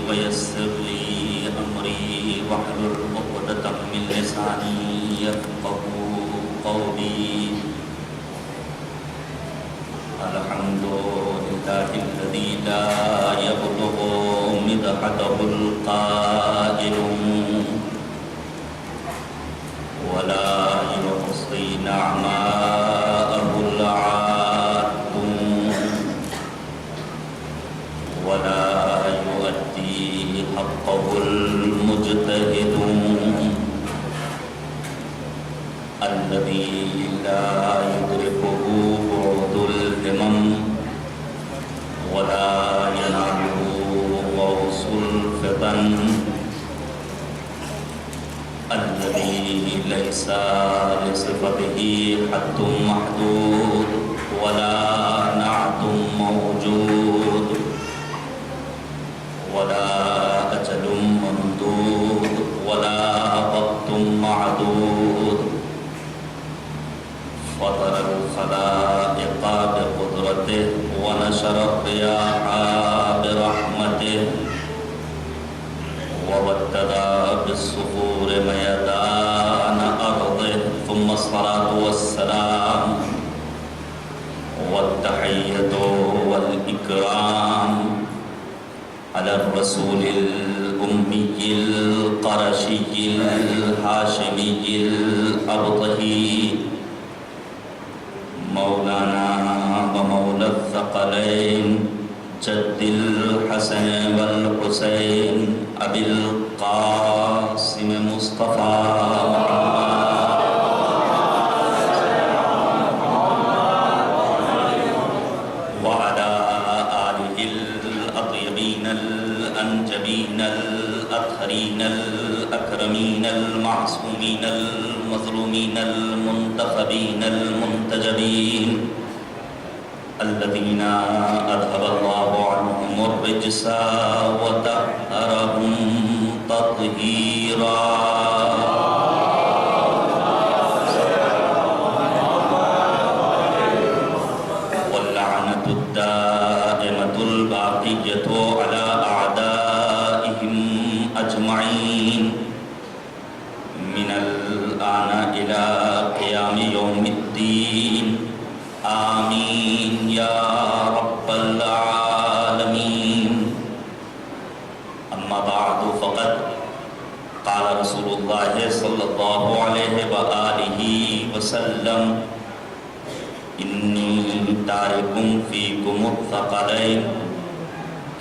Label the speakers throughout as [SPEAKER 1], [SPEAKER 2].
[SPEAKER 1] ويسر لي أمري واحلل عقدة من لساني يفقهوا قولي. الحمد لله الذي لا يبلغ مدحته القائل ولا يحصي نعماءه العادون ولا يؤدي حقه المجتهدون الذي لا يدركه بعد الهمم ولا يناله غوص الفتن الذي ليس لصفته حد محدود ولا نعت موجود ولا أجل ممدود ولا وقت معدود. فطر الخلائق بقدرته ونشر الرياح برحمته وبدد بالصخور ميدان أرضه. ثم الصلاة والسلام والتحية والإكرام على الرسول الأمي القرشي الهاشمي الأبطحي مولانا ومولى الثقلين جد الحسن والحسين أبي القاسم مصطفى وعلى آله الأطيبين الأنجبين الأطهرين الأكرمين المعصومين المظلومين المنتخبين المنتجبين الذين أذهب الله عنهم الرجس وطهرهم تطهيرا. واللعنة الدائمة الباقية على أعدائهم أجمعين من الآن إلى قيام يوم الدين. آمين یا رب العالمین. اما بعد فقد قال رسول اللہ صلی اللہ علیہ وآلہ وسلم انی تارک فیکم الثقلین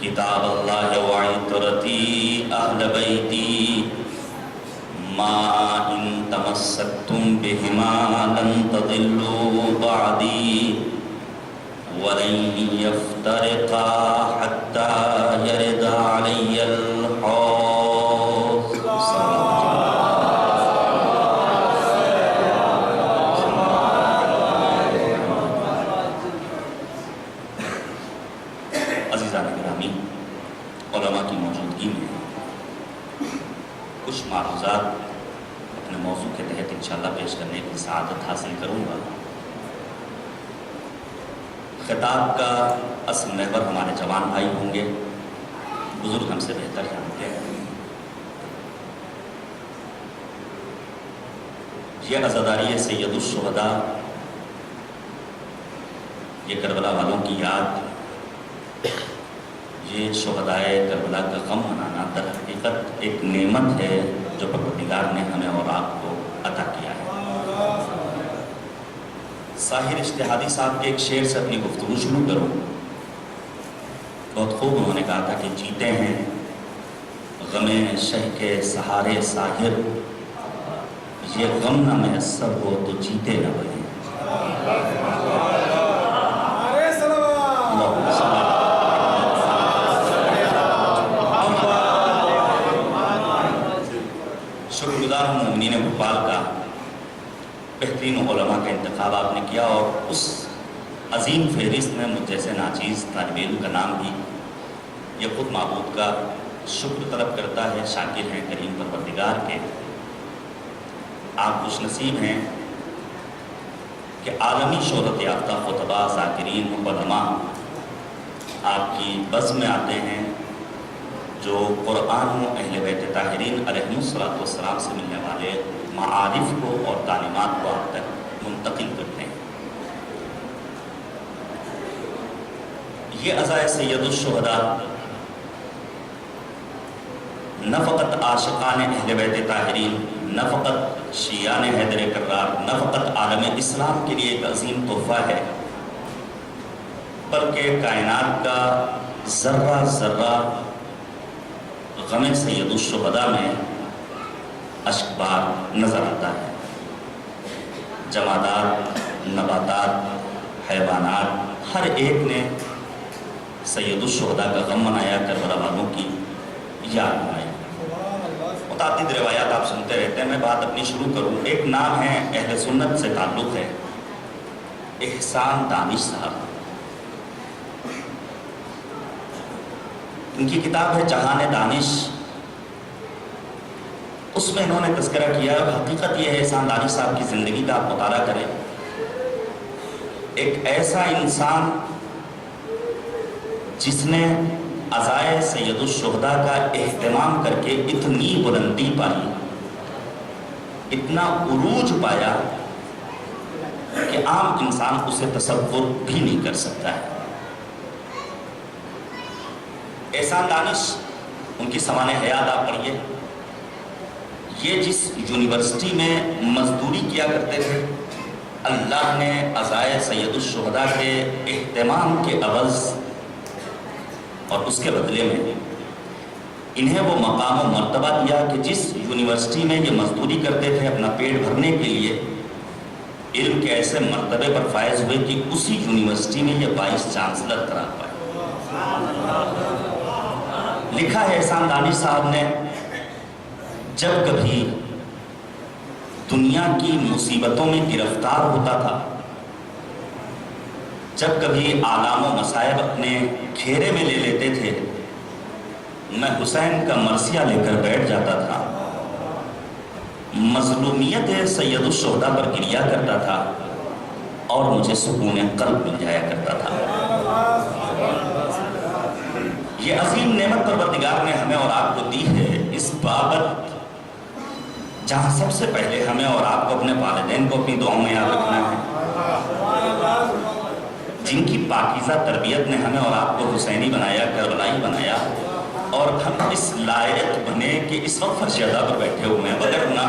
[SPEAKER 1] کتاب اللہ وعطرتی اہل بیتی ما ان تمسکتم بہما لن تضلوا بعدی ولن یفترقا حتی یرد علی الحوض. عزیزان گرامی، علماء کی موجودگی میں کچھ معروضات اپنے موضوع کے تحت انشاءاللہ پیش کرنے کی سعادت حاصل کروں گا. خطاب کا اصل محور ہمارے جوان بھائی ہوں گے، بزرگ ہم سے بہتر جانتے ہیں. یہ عزاداری سید الشہداء، یہ کربلا والوں کی یاد، یہ شہدائے کربلا کا غم منانا در حقیقت ایک نعمت ہے جو پروردگار نے ہمیں اور آپ کو عطا کیا ہے. ساحر اشتہادی صاحب کے ایک شعر سے اپنی گفتگو شروع کروں. بہت خوب انہوں نے کہا تھا کہ جیتے ہیں غم شہ کے سہارے ساحر، یہ غم نہ میسر ہو تو جیتے نہ بنے. شکرگزار ہوں مومنین بھوپال کا، بہترین علماء کا انتخاب آپ نے کیا اور اس عظیم فہرست میں مجھ جیسے ناچیز طالب علم کا نام بھی. یہ خود معبود کا شکر طلب کرتا ہے، شاکر ہیں کریم پروردگار کے. آپ خوش نصیب ہیں کہ عالمی شہرت یافتہ خطباء، ذاکرین، علماء آپ کی بزم میں آتے ہیں جو جو قرآن و اہل بیت طاہرین علیہم السلام سے ملنے والے معارف کو اور تعلیمات کو آپ تک منتقل کرتے ہیں۔ یہ عزائے سید الشہداء نہ فقط عاشقان اہل بیت طاہرین، نہ فقط شیعان حیدر کرار، نہ فقط عالم اسلام کے لیے ایک عظیم تحفہ ہے، بلکہ کائنات کا ذرہ ذرہ غم سید الشہداء میں اشک بار نظر آتا ہے۔ جمادات، نباتات، حیوانات، ہر ایک نے سید الشہداء کا غم منایا، کربلا والوں کی یاد منائی۔ متعدد روایات آپ سنتے رہتے ہیں، میں بات اپنی شروع کروں۔ ایک نام ہے، اہل سنت سے تعلق ہے، احسان دانش صاحب۔ ان کی کتاب ہے جہان دانش، اس میں انہوں نے تذکرہ کیا۔ حقیقت یہ ہے، احسان دانش صاحب کی زندگی کا آپ مطالعہ کریں، ایک ایسا انسان جس نے عزائے سید الشہداء کا اہتمام کر کے اتنی بلندی پائی، اتنا عروج پایا کہ عام انسان اسے تصور بھی نہیں کر سکتا ہے۔ احسان دانش، ان کی سوانح حیات آپ پڑھیے، یہ جس یونیورسٹی میں مزدوری کیا کرتے تھے، اللہ نے عزائے سید الشہداء کے اہتمام کے عوض اور اس کے بدلے میں انہیں وہ مقام و مرتبہ دیا کہ جس یونیورسٹی میں یہ مزدوری کرتے تھے اپنا پیٹ بھرنے کے لیے، علم کے ایسے مرتبے پر فائز ہوئے کہ اسی یونیورسٹی میں یہ وائس چانسلر قرار پائے۔ لکھا ہے احسان دانش صاحب نے، جب کبھی دنیا کی مصیبتوں میں گرفتار ہوتا تھا، جب کبھی آلام و مصائب اپنے گھیرے میں لے لیتے تھے، میں حسین کا مرثیہ لے کر بیٹھ جاتا تھا، مظلومیت سید الشہداء پر گریا کرتا تھا اور مجھے سکون قلب مل جایا کرتا تھا۔ یہ عظیم نعمت پروردگار نے ہمیں اور آپ کو دی ہے، اس بابت جہاں سب سے پہلے ہمیں اور آپ کو اپنے والدین کو اپنی دعاؤں میں یاد رکھنا ہے، جن کی پاکیزہ تربیت نے ہمیں اور آپ کو حسینی بنایا، کربلائی بنایا، اور ہم اس لائق بنے کہ اس وقت فرش ادا پر بیٹھے ہوئے ہیں۔ وگرنہ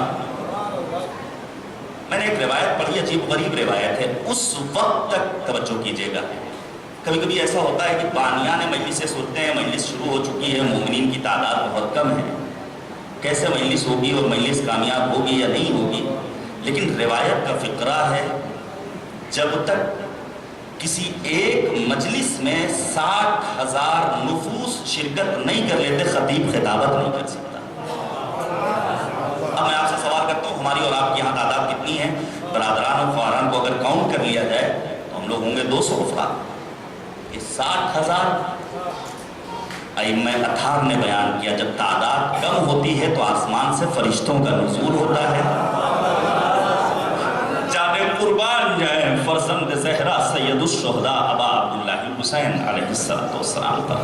[SPEAKER 1] میں نے ایک روایت پڑھی، عجیب غریب روایت ہے، اس وقت تک توجہ کیجیے گا۔ کبھی کبھی ایسا ہوتا ہے کہ بانیان مجلس سے سنتے ہیں مجلس شروع ہو چکی ہے، مومنین کی تعداد بہت کم ہے، کیسے مجلس ہوگی اور مجلس کامیاب ہوگی یا نہیں ہوگی، لیکن روایت کا فقرہ ہے، جب تک کسی ایک مجلس میں 60,000 نفوس شرکت نہیں کر لیتے، خطیب خطابت نہیں کر سکتا۔ اب میں آپ سے سوال کرتا ہوں، ہماری اور آپ کی یہاں تعداد کتنی ہے؟ برادران اور خواران کو اگر کاؤنٹ کر لیا جائے تو ہم لوگ ہوں گے 200 افراد۔ یہ 60,000 ائمہ اطہار نے بیان کیا، جب تعداد کم ہوتی ہے تو آسمان سے فرشتوں کا نزول ہوتا ہے، جانے قربان جائیں فرزند زہرا سید الشہداء ابا عبداللہ حسین علیہ السلام پر۔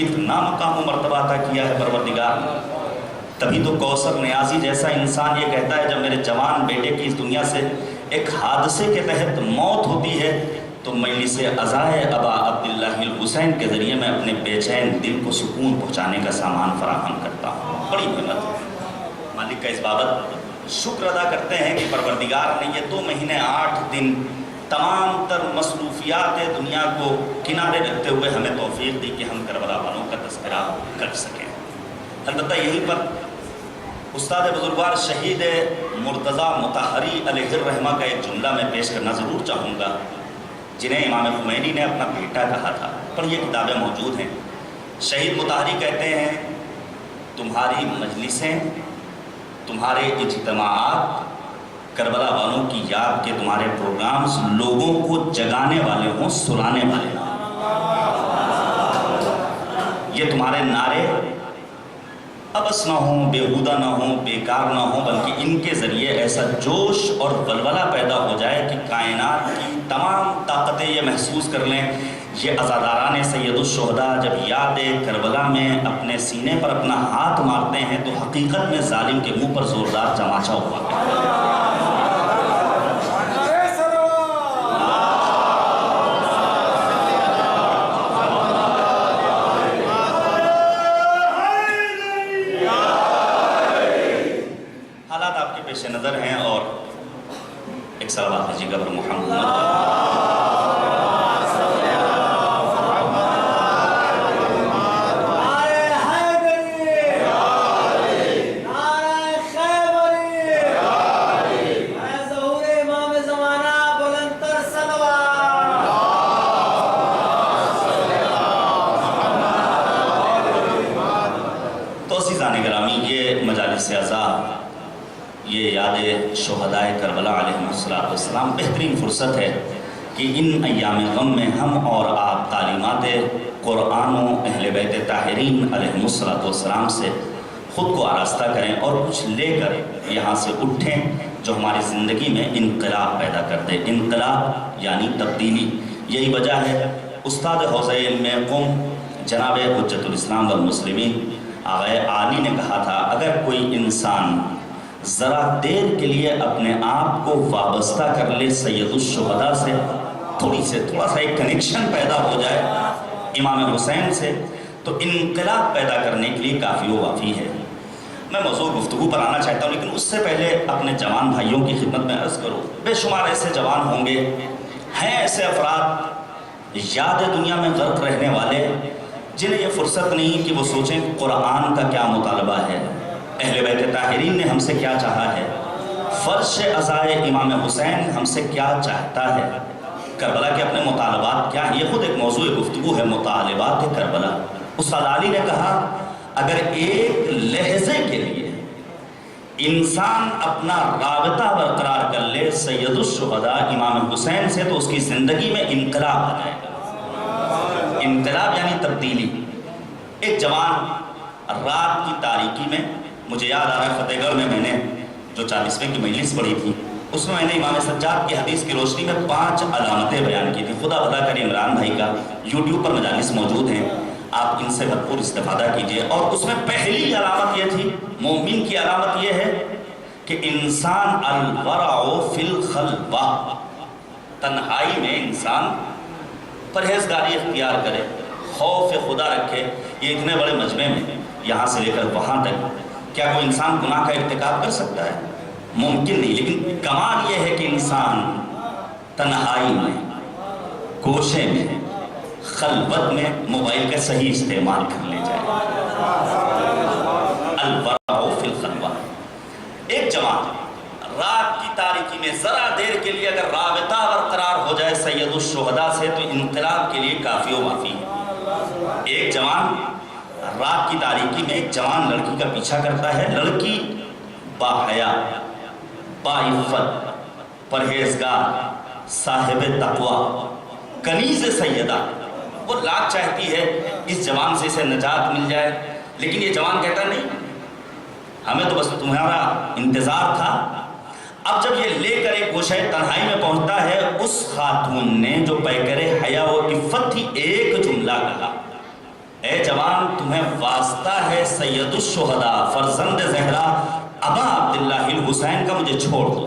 [SPEAKER 1] اتنا مقام و مرتبہ عطا کیا ہے پروردگار۔ تبھی تو کوثر نیازی جیسا انسان یہ کہتا ہے، جب میرے جوان بیٹے کی اس دنیا سے ایک حادثے کے تحت موت ہوتی ہے تو مجلس عزائے ابا عبداللہ الحسین کے ذریعے میں اپنے بے چین دل کو سکون پہنچانے کا سامان فراہم کرتا ہوں۔ بڑی نعمت، مالک کا اس بابت شکر ادا کرتے ہیں کہ پروردگار نے یہ 2 مہینے 8 دن تمام تر مصروفیات دنیا کو کنارے رکھتے ہوئے ہمیں توفیق دی کہ ہم کربلا والوں کا تذکرہ کر سکیں۔ البتہ یہیں پر استاد بزرگوار شہید مرتضیٰ مطہری علیہ الرحمہ کا ایک جملہ میں پیش کرنا ضرور چاہوں گا، جنہیں امام خمینی نے اپنا بیٹا کہا تھا، پر یہ کتابیں موجود ہیں۔ شہید مطہری کہتے ہیں، تمہاری مجلسیں، تمہارے اجتماعات کربلا والوں کی یاد کے تمہارے پروگرامز لوگوں کو جگانے والے ہوں، سلانے والے نہ ہوں۔ یہ تمہارے نعرے ابس نہ ہوں، بیہودہ نہ ہوں، بیکار نہ ہوں، بلکہ ان کے ذریعے ایسا جوش اور ولولہ پیدا ہو جائے کہ کائنات کی تمام طاقتیں یہ محسوس کر لیں یہ عزاداران سید الشہداء جب یاد کربلا میں اپنے سینے پر اپنا ہاتھ مارتے ہیں تو حقیقت میں ظالم کے منہ پر زوردار تماچا ہوا ہے۔ حالات آپ کے پیش نظر ہیں اور ایک صلوات بھیجیے گا پر محمد یہ یاد شہداء کربلا علیہ السلام بہترین فرصت ہے کہ ان ایام غم میں ہم اور آپ تعلیمات قرآن و اہل بیت طاہرین علیہ السلام سے خود کو آراستہ کریں اور کچھ لے کر یہاں سے اٹھیں جو ہماری زندگی میں انقلاب پیدا کر دے۔ انقلاب یعنی تبدیلی، یہی وجہ ہے استاد حوزہ علم قم جناب حجت الاسلام والمسلمین آغا عالی نے کہا تھا، اگر کوئی انسان ذرا دیر کے لیے اپنے آپ کو وابستہ کر لے سید الشہداء سے، تھوڑا سا ایک کنیکشن پیدا ہو جائے امام حسین سے، تو انقلاب پیدا کرنے کے لیے کافی و وافی ہے۔ میں موضوع گفتگو پر آنا چاہتا ہوں، لیکن اس سے پہلے اپنے جوان بھائیوں کی خدمت میں عرض کروں، بے شمار ایسے جوان ہوں گے، ہیں ایسے افراد یاد دنیا میں غرق رہنے والے جنہیں یہ فرصت نہیں کہ وہ سوچیں قرآن کا کیا مطالبہ ہے، اہل بیت طاہرین نے ہم سے کیا چاہا ہے، فرش عزائے امام حسین ہم سے کیا چاہتا ہے، کربلا کے اپنے مطالبات کیا ہیں۔ یہ خود ایک موضوع گفتگو ہے، مطالبات کربلا۔ استاد علی نے کہا اگر ایک لحظے کے لیے انسان اپنا رابطہ برقرار کر لے سید الشہداء امام حسین سے تو اس کی زندگی میں انقلاب آ جائے گا۔ انقلاب یعنی تبدیلی۔ ایک جوان رات کی تاریکی میں، مجھے یاد آ رہا ہے فتح گڑھ میں نے جو 40ویں کی مجلس پڑھی تھی، اس میں نے امام سجاد کی حدیث کی روشنی میں 5 علامتیں بیان کی تھی۔ خدا بھلا کرے عمران بھائی کا یوٹیوب پر مجالس موجود ہیں، آپ ان سے بھرپور استفادہ کیجئے۔ اور اس میں پہلی علامت یہ تھی، مومن کی علامت یہ ہے کہ انسان الورع فی الخلوہ، تنہائی میں انسان پرہیزگاری اختیار کرے، خوف خدا رکھے۔ یہ اتنے بڑے مجمع میں یہاں سے لے کر وہاں تک کیا کوئی انسان گناہ کا ارتکاب کر سکتا ہے؟ ممکن نہیں، لیکن کمال یہ ہے کہ انسان تنہائی میں، گوشے میں، خلوت میں موبائل کا صحیح استعمال کر لے جائے۔ الورع فی الخلوہ۔ ایک جوان رات کی تاریکی میں ذرا دیر کے لیے اگر رابطہ برقرار ہو جائے سید الشہداء سے تو انقلاب کے لیے کافی و وافی ہے۔ ایک جوان رات کی تاریکی میں ایک جوان لڑکی کا پیچھا کرتا ہے، لڑکی باحیا، باعفت، پرہیزگار، صاحب تقوی، کنیز سیدہ، وہ لاکھ چاہتی ہے اس جوان سے اسے نجات مل جائے، لیکن یہ جوان کہتا نہیں، ہمیں تو بس تمہارا انتظار تھا۔ اب جب یہ لے کر ایک گوشہ تنہائی میں پہنچتا ہے، اس خاتون نے جو پیکر حیا و عفت تھی ایک جملہ کہا، اے جوان تمہیں واسطہ ہے سید الشہداء فرزند زہرا ابا عبداللہ الحسین کا، مجھے چھوڑ دو۔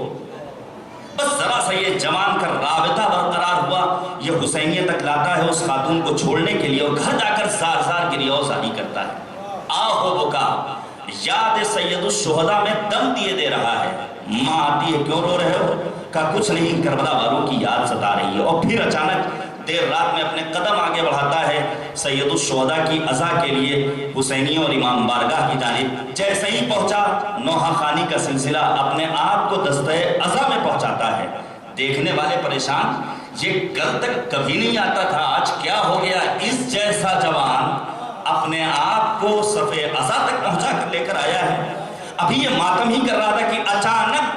[SPEAKER 1] بس ذرا سا یہ جوان کا رابطہ برقرار ہوا، یہ حسینیہ تک لاتا ہے اس خاتون کو چھوڑنے کے لیے، اور گھر جا کر زار زار گریہ‌وزاری کرتا ہے۔ آہو بکا، یاد سید الشہداء میں دم دیے دے رہا ہے۔ ماں آتی ہے، کیوں رو رہے ہو؟ کہا کچھ نہیں، کربلا والوں کی یاد ستا رہی ہے۔ اور پھر اچانک دیر رات میں اپنے قدم آگے بڑھاتا ہے سید الشہداء کی عزا کے لیے حسینیہ اور امام بارگاہ کی جانب۔ جیسے ہی پہنچا، نوحہ خانی کا سلسلہ اپنے آپ کو دستہ عزا میں پہنچاتا ہے۔ دیکھنے والے پریشان، یہ کل تک کبھی نہیں آتا تھا، آج کیا ہو گیا؟ اس جیسا جوان اپنے آپ کو صف عزا تک پہنچا کر لے کر آیا ہے۔ ابھی یہ ماتم ہی کر رہا تھا کہ اچانک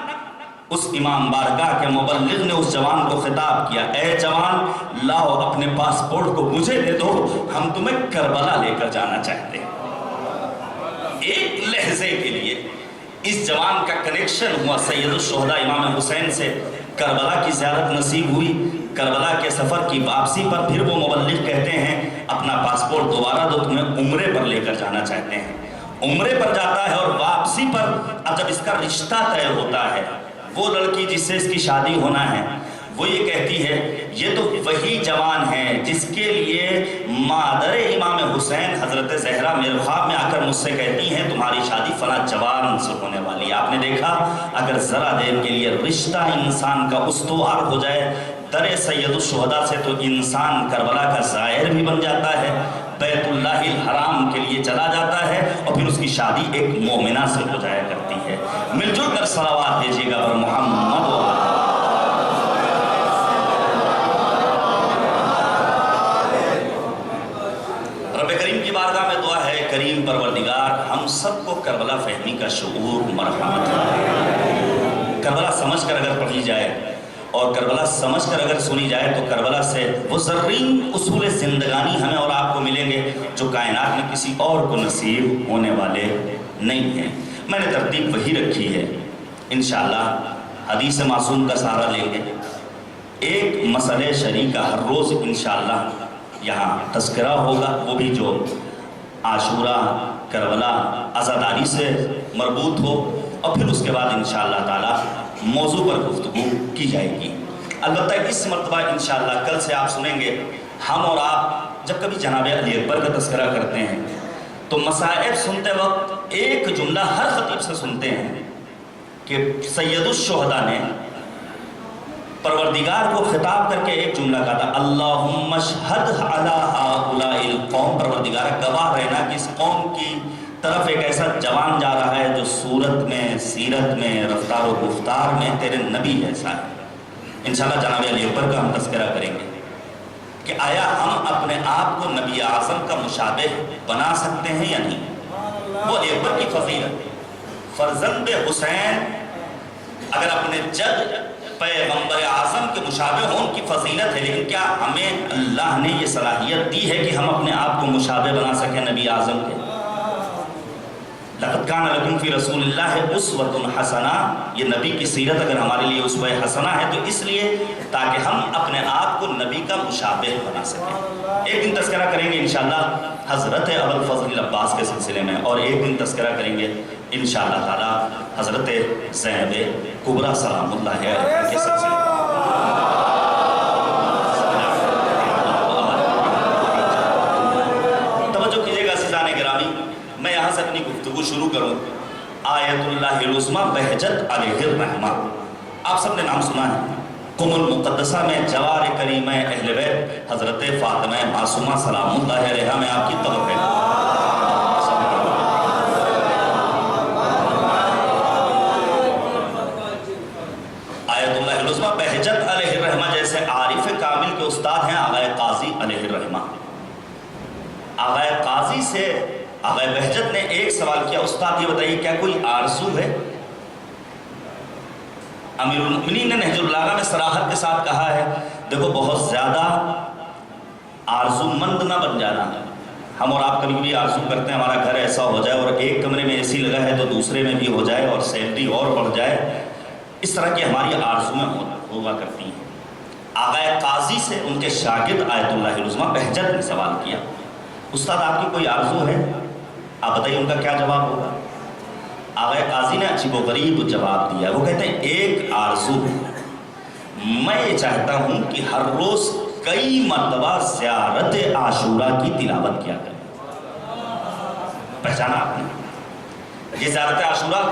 [SPEAKER 1] اس امام بارگاہ کے مبلغ نے اس جوان کو خطاب کیا، اے جوان لاؤ اپنے پاسپورٹ کو مجھے دے دو، ہم تمہیں کربلا لے کر جانا چاہتے ہیں۔ ایک لحظے کے لیے اس جوان کا کنیکشن ہوا سید الشہداء امام حسین سے۔ کربلا کی زیارت نصیب ہوئی، کربلا کے سفر کی واپسی پر پھر وہ مبلغ کہتے ہیں اپنا پاسپورٹ دوبارہ دو، تمہیں عمرے پر لے کر جانا چاہتے ہیں۔ عمرے پر جاتا ہے اور واپسی پر اب جب اس کا رشتہ طے ہوتا ہے، وہ لڑکی جس سے اس کی شادی ہونا ہے وہ یہ کہتی ہے یہ تو وہی جوان ہے جس کے لیے مادر امام حسین حضرت زہرا میرے خواب میں آ کر مجھ سے کہتی ہیں تمہاری شادی فلاں جوان سے ہونے والی ہے۔ آپ نے دیکھا اگر ذرا دیر کے لیے رشتہ انسان کا استوار ہو جائے در سید الشہداء سے تو انسان کربلا کا زائر بھی بن جاتا ہے، بیت اللہ الحرام کے لیے چلا جاتا ہے اور پھر اس کی شادی ایک مومنہ سے ہو جایا کرتی ہے۔ مل جل کر صلوات دیجیے گا پر محمد و رب کریم کی بارگاہ میں دعا ہے کریم پروردگار ہم سب کو کربلا فہمی کا شعور مرحمت ہے۔ کربلا سمجھ کر اگر پڑھی جائے اور کربلا سمجھ کر اگر سنی جائے تو کربلا سے وہ زرین اصول زندگانی ہمیں اور آپ کو ملیں گے جو کائنات میں کسی اور کو نصیب ہونے والے نہیں ہیں۔ میں نے ترتیب وہی رکھی ہے، انشاءاللہ حدیث معصوم کا سہارا لیں گے، ایک مسئلہ شرعی کا ہر روز انشاءاللہ یہاں تذکرہ ہوگا، وہ بھی جو عاشوراء کربلا عزاداری سے مربوط ہو، اور پھر اس کے بعد انشاءاللہ تعالی موضوع پر گفتگو کی جائے گی۔ البتہ اس مرتبہ انشاءاللہ کل سے آپ سنیں گے ہم اور آپ جب کبھی جناب علی اکبر کا تذکرہ کرتے ہیں تو مصائب سنتے وقت ایک جملہ ہر خطیب سے سنتے ہیں کہ سید الشہداء نے پروردگار کو خطاب کر کے ایک جملہ کہا تھا اللہم اشہد علی ہؤلاء القوم، پروردگار گواہ رہنا کہ اس قوم کی طرف ایک ایسا جوان جا رہا ہے جو صورت میں، سیرت میں، رفتار و گفتار میں تیرے نبی جیسا ہے۔ انشاءاللہ جناب علی اکبر کا ہم تذکرہ کریں گے کہ آیا ہم اپنے آپ کو نبی اعظم کا مشابہ بنا سکتے ہیں یا نہیں۔ وہ اکبر کی فضیلت، فرزند حسین اگر اپنے جد پیغمبر اعظم کے مشابہ ہوں ان کی فضیلت ہے، لیکن کیا ہمیں اللہ نے یہ صلاحیت دی ہے کہ ہم اپنے آپ کو مشابہ بنا سکیں نبی اعظم کے؟ لقد کان لکم فی رسول اللہ اسوۃ حسنہ، یہ نبی کی سیرت اگر ہمارے لیے اسوہ حسنہ ہے تو اس لیے تاکہ ہم اپنے آپ کو نبی کا مشابہ بنا سکیں۔ ایک دن تذکرہ کریں گے انشاءاللہ حضرت ابوالفضل العباس کے سلسلے میں، اور ایک دن تذکرہ کریں گے انشاءاللہ تعالی حضرت زینب کبریٰ سلام اللہ علیہ کے سلسلے میں۔ توجہ کیجئے گا عزیزان گرامی، میں یہاں سے اپنی گفتگو شروع کروں۔ آیت اللہ العظمیٰ بہجت علیہ الرحمہ، آپ سب نے نام سنا ہے۔ قم المقدسہ میں جوار کریمہ اہل بیت حضرت فاطمہ معصومہ سلام اللہ علیہا میں آپ کی طرف ہے۔ آیت اللہ العظمیٰ بہجت علیہ الرحمہ، جیسے عارف کامل کے استاد ہیں آغا قاضی علیہ الرحمہ۔ آغا قاضی سے آغا بہجت نے ایک سوال کیا، استاد یہ بتائیے کیا کوئی آرزو ہے؟ امیر المؤمنین نے نہج البلاغہ میں صراحت کے ساتھ کہا ہے دیکھو بہت زیادہ آرزو مند نہ بن جانا۔ ہم اور آپ کبھی بھی آرزو کرتے ہیں ہمارا گھر ایسا ہو جائے اور ایک کمرے میں اے سی لگا ہے تو دوسرے میں بھی ہو جائے اور سیلری اور بڑھ جائے، اس طرح کی ہماری آرزویں ہوا کرتی ہیں۔ آغا قاضی سے ان کے شاگرد آیت اللہ العظمیٰ بہجت نے سوال کیا استاد آپ کی کوئی آرزو ہے؟ آپ بتائیے ان کا کیا جواب ہوگا؟ آغا قاضی نے عجیب و غریب جواب دیا، وہ کہتے ہیں ایک آرزو ہے، میں یہ چاہتا ہوں کہ ہر روز کئی مرتبہ زیارت عاشوراء کی تلاوت کیا کریں۔ پہچانا آپ نے؟ یہ زیارت عاشوراء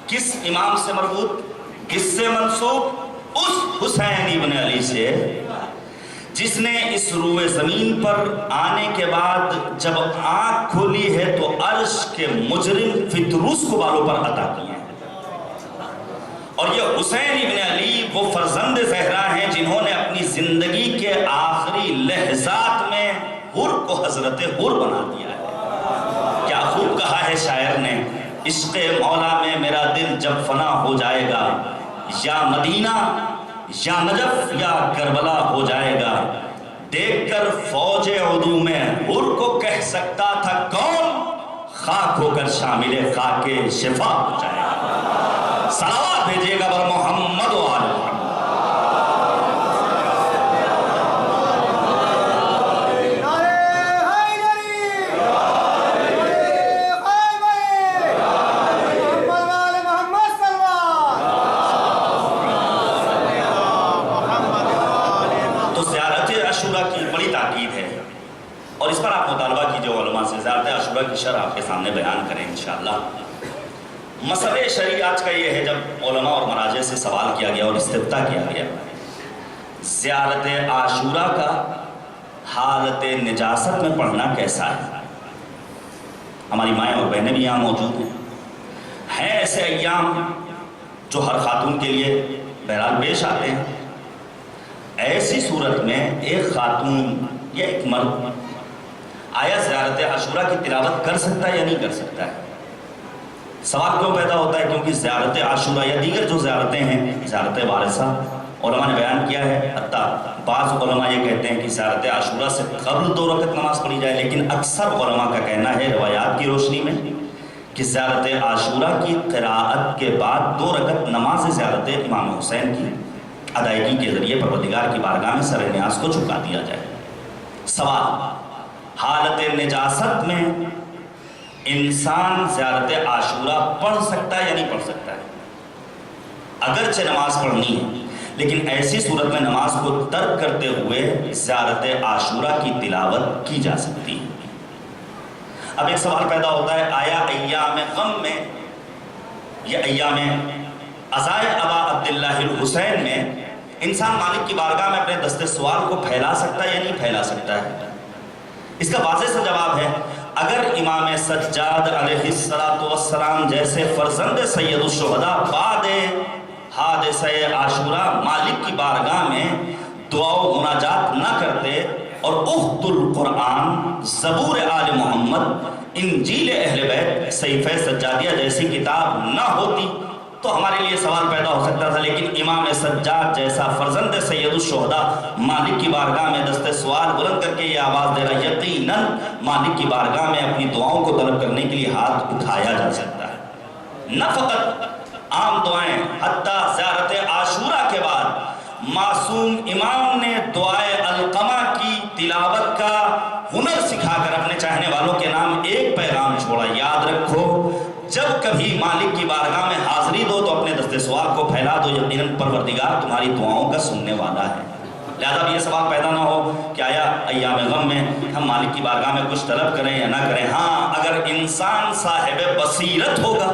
[SPEAKER 1] کس امام سے مربوط، کس سے منسوب؟ اس حسین ابن علی سے جس نے اس روئے زمین پر آنے کے بعد جب آنکھ کھولی ہے تو عرش کے مجرم فطروس کو بالوں پر عطا کیے ہیں۔ اور یہ حسین ابن علی وہ فرزند زہرا ہیں جنہوں نے اپنی زندگی کے آخری لحظات میں حر کو حضرت حر بنا دیا ہے۔ کیا خوب کہا ہے شاعر نے، عشق مولا میں میرا دل جب فنا ہو جائے گا، یا مدینہ یا نجف یا کربلا ہو جائے گا، دیکھ کر فوج عدو میں حر کو کہہ سکتا تھا کون، خاک ہو کر شامل خاک شفا ہو جائے گا۔ صلوات بھیجیے گا بر محمد و آل محمد۔ پر آپ مطالبہ کیجئے علماء سے، زیارت عاشورہ کی شرح آپ کے سامنے بیان کریں انشاءاللہ۔ مسئلہ شرعی آج کا یہ ہے، جب علماء اور مراجع سے سوال کیا گیا اور استفتاء کیا گیا، زیارت عاشورہ کا حالت نجاست میں پڑھنا کیسا ہے؟ ہماری مائیں اور بہنیں بھی یہاں موجود ہیں ایسے ایام جو ہر خاتون کے لیے بہرحال پیش آتے ہیں، ایسی صورت میں ایک خاتون یا ایک مرد آیا زیارت عاشورہ کی تلاوت کر سکتا ہے یا نہیں کر سکتا ہے؟ سوال کیوں پیدا ہوتا ہے؟ کیونکہ زیارت عاشورہ یا دیگر جو زیارتیں ہیں، زیارت وارثہ، علماء نے بیان کیا ہے، حتیٰ بعض علماء یہ کہتے ہیں کہ زیارت عاشورہ سے قبل 2 رکعت نماز پڑھی جائے، لیکن اکثر علماء کا کہنا ہے روایات کی روشنی میں کہ زیارت عاشورہ کی قراءت کے بعد 2 رکعت نماز زیارت امام حسین کی ادائیگی کے ذریعے پروردگار کی بارگاہ میں سر نیاز کو جھکا دیا جائے۔ سوال، حالت نجاست میں انسان زیارت عاشورہ پڑھ سکتا ہے یا نہیں پڑھ سکتا ہے؟ اگرچہ نماز پڑھنی ہے، لیکن ایسی صورت میں نماز کو ترک کرتے ہوئے زیارت عاشورہ کی تلاوت کی جا سکتی ہے۔ اب ایک سوال پیدا ہوتا ہے، آیا ایام غم میں یا ایام عزائے ابا عبداللہ الحسین میں انسان مالک کی بارگاہ میں اپنے دست سوال کو پھیلا سکتا ہے یا نہیں پھیلا سکتا ہے؟ اس کا واضح سا جواب ہے، اگر امام سجاد علیہ السلام جیسے فرزند سید الشہداء بعد حادثہ عاشورہ مالک کی بارگاہ میں دعا و مناجات نہ کرتے اور اخت القرآن، زبور آل محمد، انجیل اہل بیت، صحیفہ سجادیہ جیسی کتاب نہ ہوتی تو ہمارے لیے سوال پیدا ہو سکتا تھا، لیکن امام سجاد جیسا فرزند سید الشہداء مالک کی بارگاہ میں دست سوال بلند کر کے یہ آواز دے رہا، یقیناً مالک کی بارگاہ میں اپنی دعاؤں کو طلب کرنے کے لیے ہاتھ اٹھایا جا سکتا ہے۔ نہ فقط عام دعائیں، حتیٰ زیارت عاشورہ کے بعد معصوم امام نے دعائے القمہ کی تلاوت کا ہنر سکھا کر اپنے چاہنے والوں کے نام ایک پیغام چھوڑا، یاد رکھو جب کبھی مالک کی بارگاہ میں حاضری دو تو اپنے دست سوال کو پھیلا دو، یقیناً پروردگار تمہاری دعاؤں کا سننے والا ہے۔ لہذا یہ سوال پیدا نہ ہو کہ آیا ایام غم میں ہم مالک کی بارگاہ میں کچھ طلب کریں یا نہ کریں۔ ہاں، اگر انسان صاحب بصیرت ہوگا،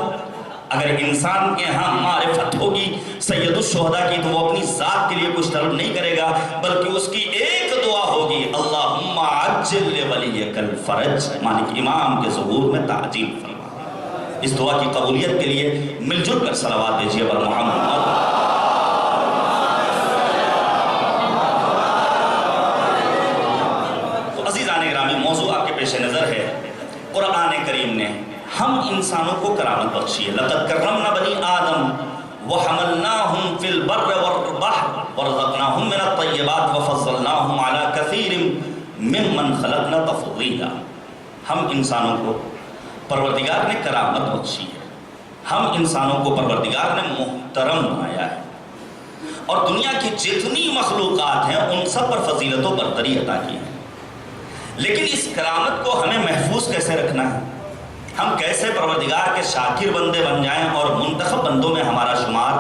[SPEAKER 1] اگر انسان کے ہاں معرفت ہوگی سید الشہداء کی، تو وہ اپنی ذات کے لیے کچھ طلب نہیں کرے گا، بلکہ اس کی ایک دعا ہوگی، اللہم عجل لولیک الفرج، مالک امام کے ظہور میں تعجیل فرما۔ اس دعا کی قبولیت کے لیے مل جل کر صلوات بھیجیے بر محمد۔ تو عزیزان گرامی، موضوع آپ کے پیش نظر ہے، قرآن کریم نے ہم انسانوں کو کرامت بخشی ہے۔ لقد کرمنا بنی آدم وحملناہم فی البر والبحر ورزقناہم من الطیبات وفضلناہم علی کثیر ممن خلقنا تفضیلا۔ ہم انسانوں کو پروردگار نے کرامت بخشی ہے، ہم انسانوں کو پروردگار نے محترم بنایا ہے، اور دنیا کی جتنی مخلوقات ہیں ان سب پر فضیلت و برتری عطا کی ہے۔ لیکن اس کرامت کو ہمیں محفوظ کیسے رکھنا ہے؟ ہم کیسے پروردگار کے شاکر بندے بن جائیں اور منتخب بندوں میں ہمارا شمار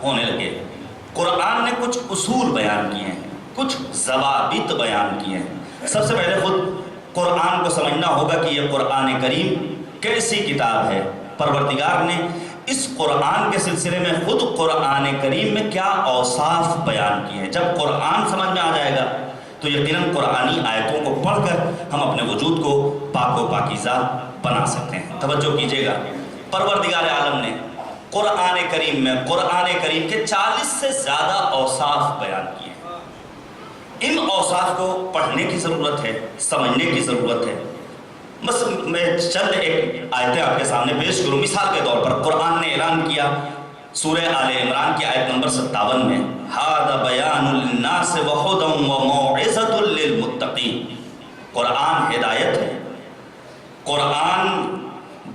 [SPEAKER 1] ہونے لگے؟ قرآن نے کچھ اصول بیان کیے ہیں، کچھ ضوابط بیان کیے ہیں۔ سب سے پہلے خود قرآن کو سمجھنا ہوگا کہ یہ قرآن کریم کیسی کتاب ہے۔ پروردگار نے اس قرآن کے سلسلے میں خود قرآن کریم میں کیا اوصاف بیان کیے ہیں۔ جب قرآن سمجھ میں آ جائے گا تو یقیناً قرآنی آیتوں کو پڑھ کر ہم اپنے وجود کو پاک و پاکیزہ بنا سکتے ہیں۔ توجہ کیجئے گا، پروردگار عالم نے قرآن کریم میں قرآن کریم کے 40 سے زیادہ اوصاف بیان کیے ہیں۔ ان اوصاف کو پڑھنے کی ضرورت ہے، سمجھنے کی ضرورت ہے۔ بس میں چند ایک آیتیں آپ کے سامنے پیش کروں۔ مثال کے طور پر قرآن نے اعلان کیا سورہ آل عمران کی آیت نمبر 57 میں، ھذا بیان للناس وہدی وموعظۃ للمتقین۔ قرآن ہدایت ہے، قرآن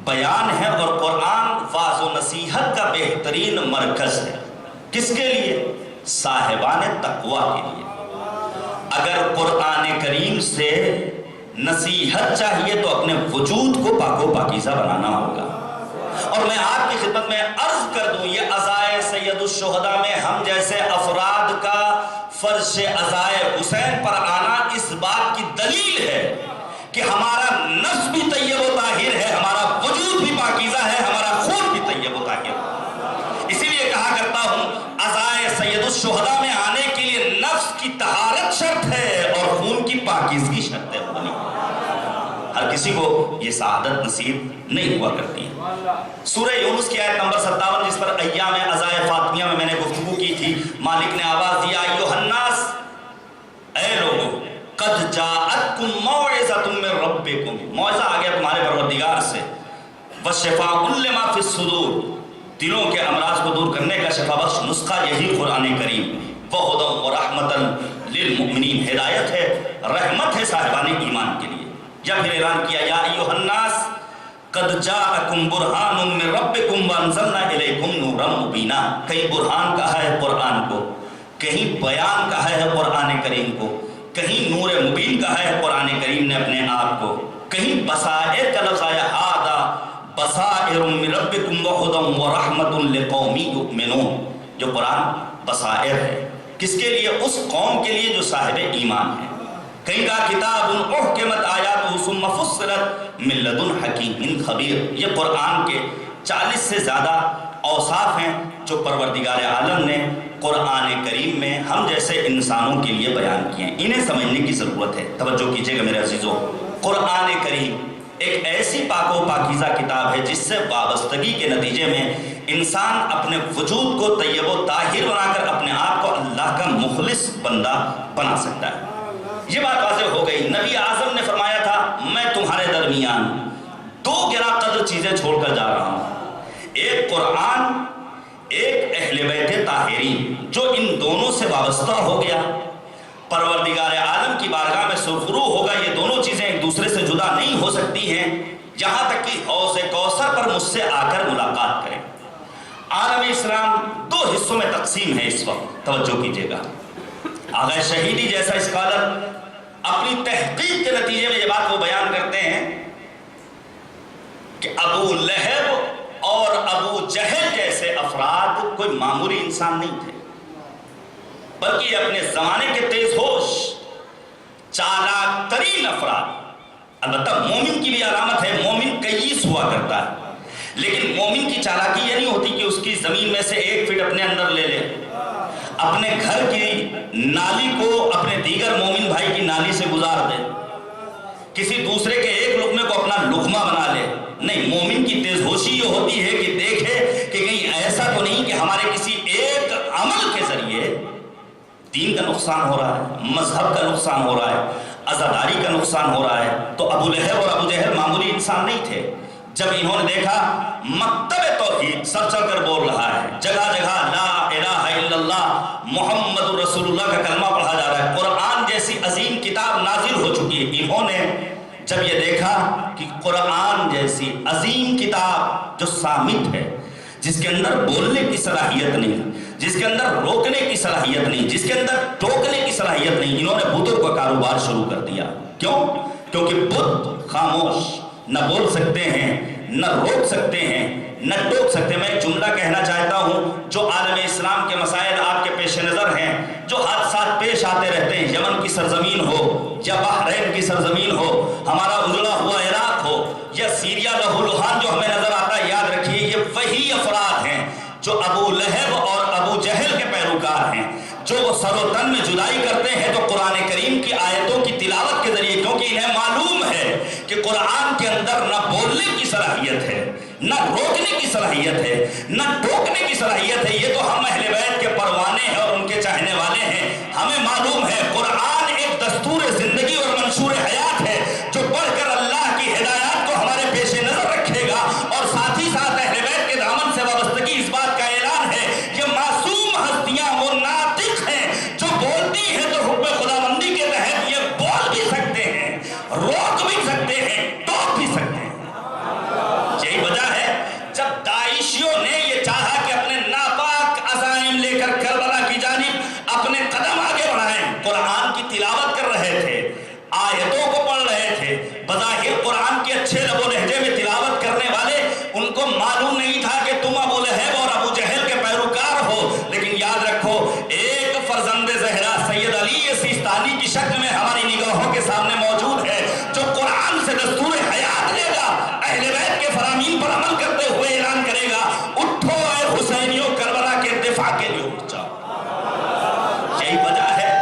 [SPEAKER 1] بیان ہے، اور قرآن واعظ و نصیحت کا بہترین مرکز ہے۔ کس کے لیے؟ صاحبان تقوی کے لیے۔ اگر قرآن کریم سے نصیحت چاہیے تو اپنے وجود کو پاک و پاکیزہ بنانا ہوگا۔ اور میں آپ کی خدمت میں عرض کر دوں، یہ عزائے سید الشہداء میں ہم جیسے افراد کا فرش عزائے حسین پر آنا اس بات کی دلیل ہے کہ ہر کسی کو یہ سعادت نصیب نہیں ہوا کرتی ہے۔ سورہ یونس کی آیت نمبر 57 جس پر ایام عزائے فاطمیہ میں نے گفتگو کی تھی، مالک نے آواز دیا ایھا الناس، اے لوگو، قد جاءتکم موعظۃ من ربکم، موعظہ آ گیا تمہارے پروردگار سے، وشفاء لما فی الصدور، دلوں کے امراض کو دور کرنے کا شفا بخش نسخہ یہی قرآن کریم، وہدی ورحمۃ للمؤمنین، ہدایت ہے، رحمت ہے صاحبان ایمان کے لیے۔ یا پھر اعلان کیا یا ایھا الناس قد جاءکم برہان من ربکم وانزلنا الیکم نورا مبینا، کہیں برہان کہا ہے قرآن کو، کہیں بیان کہا ہے قرآن کریم کو، کہیں نور مبین کہا ہے قرآن کریم نے اپنے آپ کو، کہیں بصائر کا لفظ آیا ھذا بصائر من ربکم وہدی ورحمۃ لقوم یؤمنون، جو قرآن بصائر ہے، کس کے لیے؟ اس قوم کے لیے جو صاحب ایمان ہے۔ کہیں کا کتاب احکمت آیاتہ ثم فصلت من لدن حکیم خبیر، یہ قرآن کے 40 سے زیادہ اوصاف ہیں جو پروردگار عالم نے قرآن کریم میں ہم جیسے انسانوں کے لیے بیان کیے ہیں، انہیں سمجھنے کی ضرورت ہے۔ توجہ کیجئے گا میرے عزیزوں، قرآن کریم ایک ایسی پاک و پاکیزہ کتاب ہے جس سے وابستگی کے نتیجے میں انسان اپنے وجود کو طیب و طاہر بنا کر اپنے آپ کو اللہ کا مخلص بندہ بنا سکتا ہے۔ یہ بات واضح ہو گئی۔ نبی اعظم نے فرمایا تھا میں تمہارے درمیان دو گراں قدر چیزیں چھوڑ کر جا رہا ہوں، ایک قرآن، ایک اہل بیت طاہرین، جو ان دونوں سے وابستہ ہو گیا پروردگار عالم کی بارگاہ میں سرخرو ہوگا۔ یہ دونوں چیزیں ایک دوسرے سے جدا نہیں ہو سکتی ہیں یہاں تک کہ حوض کوثر پر مجھ سے آ کر ملاقات کریں۔ عالم اسلام دو حصوں میں تقسیم ہے اس وقت، توجہ کیجئے گا۔ آغا شہیدی جیسا اسکالر اپنی تحقیق کے نتیجے میں یہ بات وہ بیان کرتے ہیں کہ ابو لہب اور ابو جہل جیسے افراد کوئی معمولی انسان نہیں تھے، بلکہ یہ اپنے زمانے کے تیز ہوش چالاک ترین افراد۔ البتہ مومن کی بھی علامت ہے، مومن کیس ہوا کرتا ہے، لیکن مومن کی چالاکی یہ نہیں ہوتی کہ اس کی زمین میں سے 1 فٹ اپنے اندر لے لے، اپنے گھر کی نالی کو اپنے دیگر مومن بھائی کی نالی سے گزار دے، کسی دوسرے کے ایک لقمے کو اپنا لقمہ بنا لے۔ نہیں، مومن کی تیز ہوشی یہ ہوتی ہے کہ دیکھے کہ کہیں ایسا تو نہیں کہ ہمارے کسی ایک عمل کے ذریعے دین کا نقصان ہو رہا ہے، مذہب کا نقصان ہو رہا ہے، عزاداری کا نقصان ہو رہا ہے۔ تو ابو لہب اور ابو جہل معمولی انسان نہیں تھے۔ جب انہوں نے دیکھا مکتب توحید سر چل کر بول رہا ہے، جگہ جگہ لا الہ الا اللہ محمد رسول اللہ کا کلمہ پڑھا جا رہا ہے، قرآن جیسی عظیم کتاب نازل ہو چکی ہے، انہوں نے جب یہ دیکھا کہ قرآن جیسی عظیم کتاب جو صامت ہے، جس کے اندر بولنے کی صلاحیت نہیں، جس کے اندر روکنے کی صلاحیت نہیں، جس کے اندر ٹوکنے کی صلاحیت نہیں، انہوں نے بتوں کا کاروبار شروع کر دیا۔ کیوں؟ کیونکہ بت خاموش، نہ بول سکتے ہیں، نہ روک سکتے ہیں، نہ ٹوک سکتے۔ میں ایک جملہ کہنا چاہتا ہوں، جو عالم اسلام کے مسائل آپ کے پیش نظر ہیں، جو حادثات پیش آتے رہتے ہیں، یمن کی سرزمین ہو یا بحرین کی سرزمین ہو، ہمارا اجڑا ہوا عراق ہو یا سیریا لہولہان جو ہمیں نظر آتا ہے، یاد رکھیے یہ وہی افراد ہیں جو ابو لہب اور ابو جہل کے پیروکار ہیں، جو وہ سر و تن میں جدائی کرتے ہیں تو قرآن کریم کی آیتوں کی تلاوت کے ذریعے، کیونکہ انہیں معلوم ہے کہ قرآن کے اندر نہ بولنے کی صلاحیت ہے، نہ روکنے کی صلاحیت ہے، نہ ٹوکنے کی صلاحیت ہے۔ یہ تو ہم اہل بیت کے پروانے ہیں اور ان کے چاہنے والے ہیں، ہمیں معلوم ہے قرآن ایک دستور زندگی اور منشور حیات ہے جو پڑھ کر اللہ کی ہدایات کو ہمارے پیش نظر رکھے گا، اور ساتھ ہی ساتھ اہل بیت کے دامن سے وابستگی اس بات کا اعلان ہے کہ معصوم ہستیاں وہ ناطق ہیں جو بولتی ہیں تو حکم خداوندی کے تحت یہ بول بھی سکتے ہیں، روک بھی سکتے ہیں، ٹوک بھی سکتے ہیں۔ یہی وجہ ہے جب داعشیوں نے یہ چاہا کہ اپنے ناپاک عزائم لے کر کربلا کی جانب اپنے قدم آگے بڑھائیں، قرآن کی تلاوت کر رہے تھے، آیتوں کو پڑھ رہے تھے، بظاہر قرآن کے اچھے لب و لہجے میں تلاوت کرنے والے، ان کو معلوم نہیں تھا کہ تم ابو لہب اور ابو جہل کے پیروکار ہو، لیکن یاد رکھو ایک فرزند زہرا سید علی سیستانی کی شکل میں ہماری نگاہوں کے سامنے موجود ہے، جو قرآن سے دستور حیات لے گا، اہل بیت کے فرامین پر عمل کرتے ہوئے اعلان کرے گا اٹھو اے حسینیوں، کربلا کے دفاع کے لیے اٹھ جاؤ۔ یہی وجہ ہے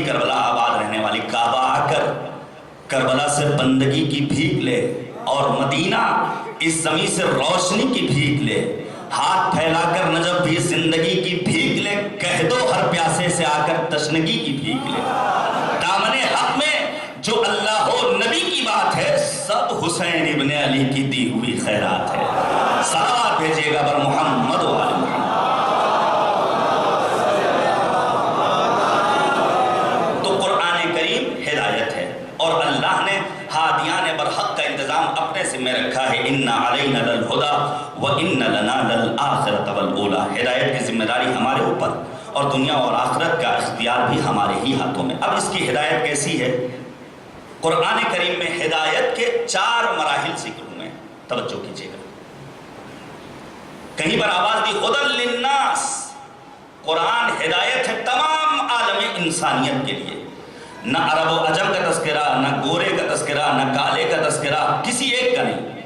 [SPEAKER 1] وہی کربلا آباد رہنے والی کعبہ آ کر کربلا سے بندگی کی بھیک لے اور مدینہ اس زمین سے روشنی کی بھیک لے، ہاتھ پھیلا کر نجف بھی زندگی کی بھیک لے، کہہ دو ہر پیاسے سے آ کر تشنگی کی بھیک لے۔ دامن حق میں جو اللہ و نبی کی بات ہے، سب حسین ابن علی کی دی ہوئی خیرات ہے۔ صلوات بھیجیے گا بر محمد و آل محمد۔ تو قرآن کریم ہدایت ہے، اور اللہ نے ہادیان برحق کا انتظام اپنے ذمہ رکھا ہے۔ اِنَّ عَلَيْنَا لَلْهُدَىٰ وَإِنَّ لَنَا لَلْآخِرَةَ وَالْأُولَىٰ۔ ہدایت کی ذمہ داری ہمارے اوپر، اور دنیا اور آخرت کا اختیار بھی ہمارے ہی ہاتھوں میں۔ اب اس کی ہدایت کیسی ہے؟ قرآن کریم میں ہدایت کے 4 مراحل ذکر ہوئے ہیں، توجہ کیجیے گا۔ کہیں پر آواز دی ہدی للناس، قرآن ہدایت ہے تمام عالم انسانیت کے لیے، نہ عرب و عجم کا تذکرہ، نہ گورے کا تذکرہ، نہ کالے کا تذکرہ، کسی ایک کا نہیں۔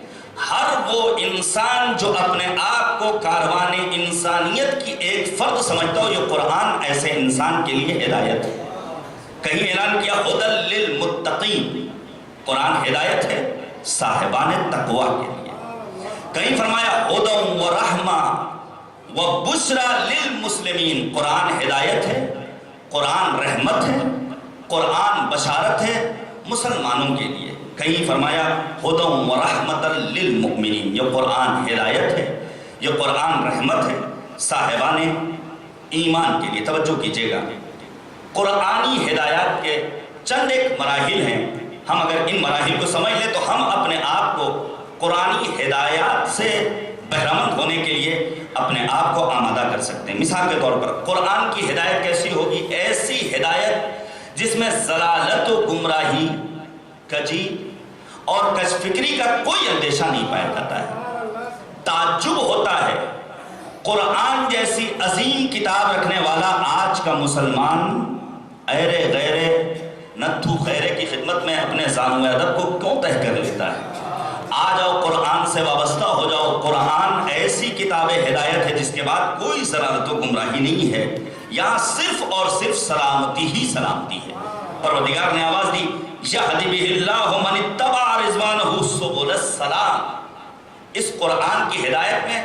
[SPEAKER 1] ہر وہ انسان جو اپنے آپ کو کاروان انسانیت کی ایک فرد سمجھتا ہو، یہ قرآن ایسے انسان کے لیے ہدایت ہے۔ کہیں اعلان کیا ہدی للمتقین، قرآن ہدایت ہے صاحبان تقوی کے لیے۔ کہیں فرمایا ہدی و رحمہ و بشری للمسلمین، قرآن ہدایت ہے، قرآن رحمت ہے، قرآن بشارت ہے مسلمانوں کے لیے۔ کہیں فرمایا ہدی و رحمت للمؤمنین، یہ قرآن ہدایت ہے، یہ قرآن رحمت ہے صاحبان ایمان کے لیے۔ توجہ کیجیے گا، قرآنی ہدایات کے چند ایک مراحل ہیں، ہم اگر ان مراحل کو سمجھ لیں تو ہم اپنے آپ کو قرآنی ہدایات سے بہرمند ہونے کے لیے اپنے آپ کو آمادہ کر سکتے ہیں۔ مثال کے طور پر قرآن کی ہدایت کیسی ہوگی؟ ایسی ہدایت جس میں ضلالت و گمراہی، کجی اور کج فکری کا کوئی اندیشہ نہیں پایا جاتا ہے۔ تعجب ہوتا ہے قرآن جیسی عظیم کتاب رکھنے والا آج کا مسلمان ایرے غیرے نتھو خیرے کی خدمت میں اپنے زانو ادب کو کیوں تہہ کر لیتا ہے؟ آ جاؤ قرآن سے وابستہ ہو جاؤ۔ قرآن ایسی کتاب ہدایت ہے جس کے بعد کوئی ضلالت و گمراہی نہیں ہے، یہاں صرف اور صرف سلامتی ہی سلامتی ہے۔ پروردگار نے آواز دی یہدی بہ اللہ من اتبع رضوانہ سبل السلام، اس قرآن کی ہدایت میں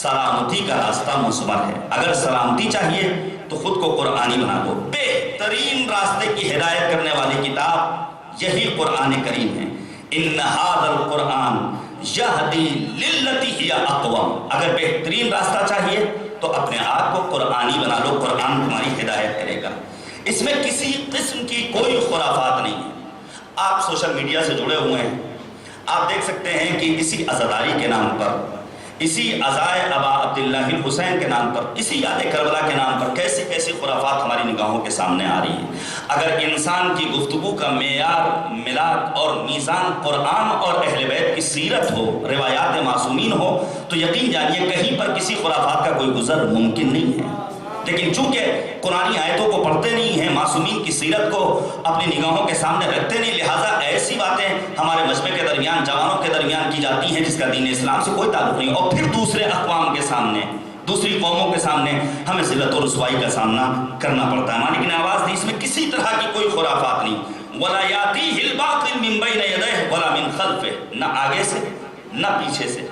[SPEAKER 1] سلامتی کا راستہ مثمر ہے۔ اگر سلامتی چاہیے تو خود کو قرآنی بنا دو۔ بہترین راستے کی ہدایت کرنے والی کتاب یہی قرآن کریم ہے۔ ان ھذا القرآن یہدی للتی ہی اقوم، اگر بہترین راستہ چاہیے تو اپنے آپ کو قرآنی بنا لو، قرآن تمہاری ہدایت کرے گا۔ اس میں کسی قسم کی کوئی خرافات نہیں ہے۔ آپ سوشل میڈیا سے جڑے ہوئے ہیں، آپ دیکھ سکتے ہیں کہ اسی عزاداری کے نام پر، اسی عزائے ابا عبداللہ الحسین کے نام پر، اسی یاد کربلا کے نام پر کیسی کیسی خرافات ہماری نگاہوں کے سامنے آ رہی ہیں۔ اگر انسان کی گفتگو کا معیار، ملاک اور میزان قرآن اور اہل بیت کی سیرت ہو، روایات معصومین ہو، تو یقین جانیے کہیں پر کسی خرافات کا کوئی گزر ممکن نہیں ہے۔ لیکن چونکہ قرآنی آیتوں کو پڑھتے نہیں ہیں، معصومین کی سیرت کو اپنی نگاہوں کے سامنے رکھتے نہیں، لہٰذا ایسی باتیں ہمارے مجمع کے درمیان، جوانوں کے درمیان کی جاتی ہیں جس کا دین اسلام سے کوئی تعلق نہیں، اور پھر دوسرے اقوام کے سامنے، دوسری قوموں کے سامنے ہمیں ذلت و رسوائی کا سامنا کرنا پڑتا ہے۔ مالک نے آواز دی اس میں کسی طرح کی کوئی خرافات نہیں۔ وَلَا يَأْتِيهِ الْبَاطِلُ مِن بَيْنِ يَدَيْهِ وَلَا مِن خَلْفِهِ، نہ آگے سے نہ پیچھے سے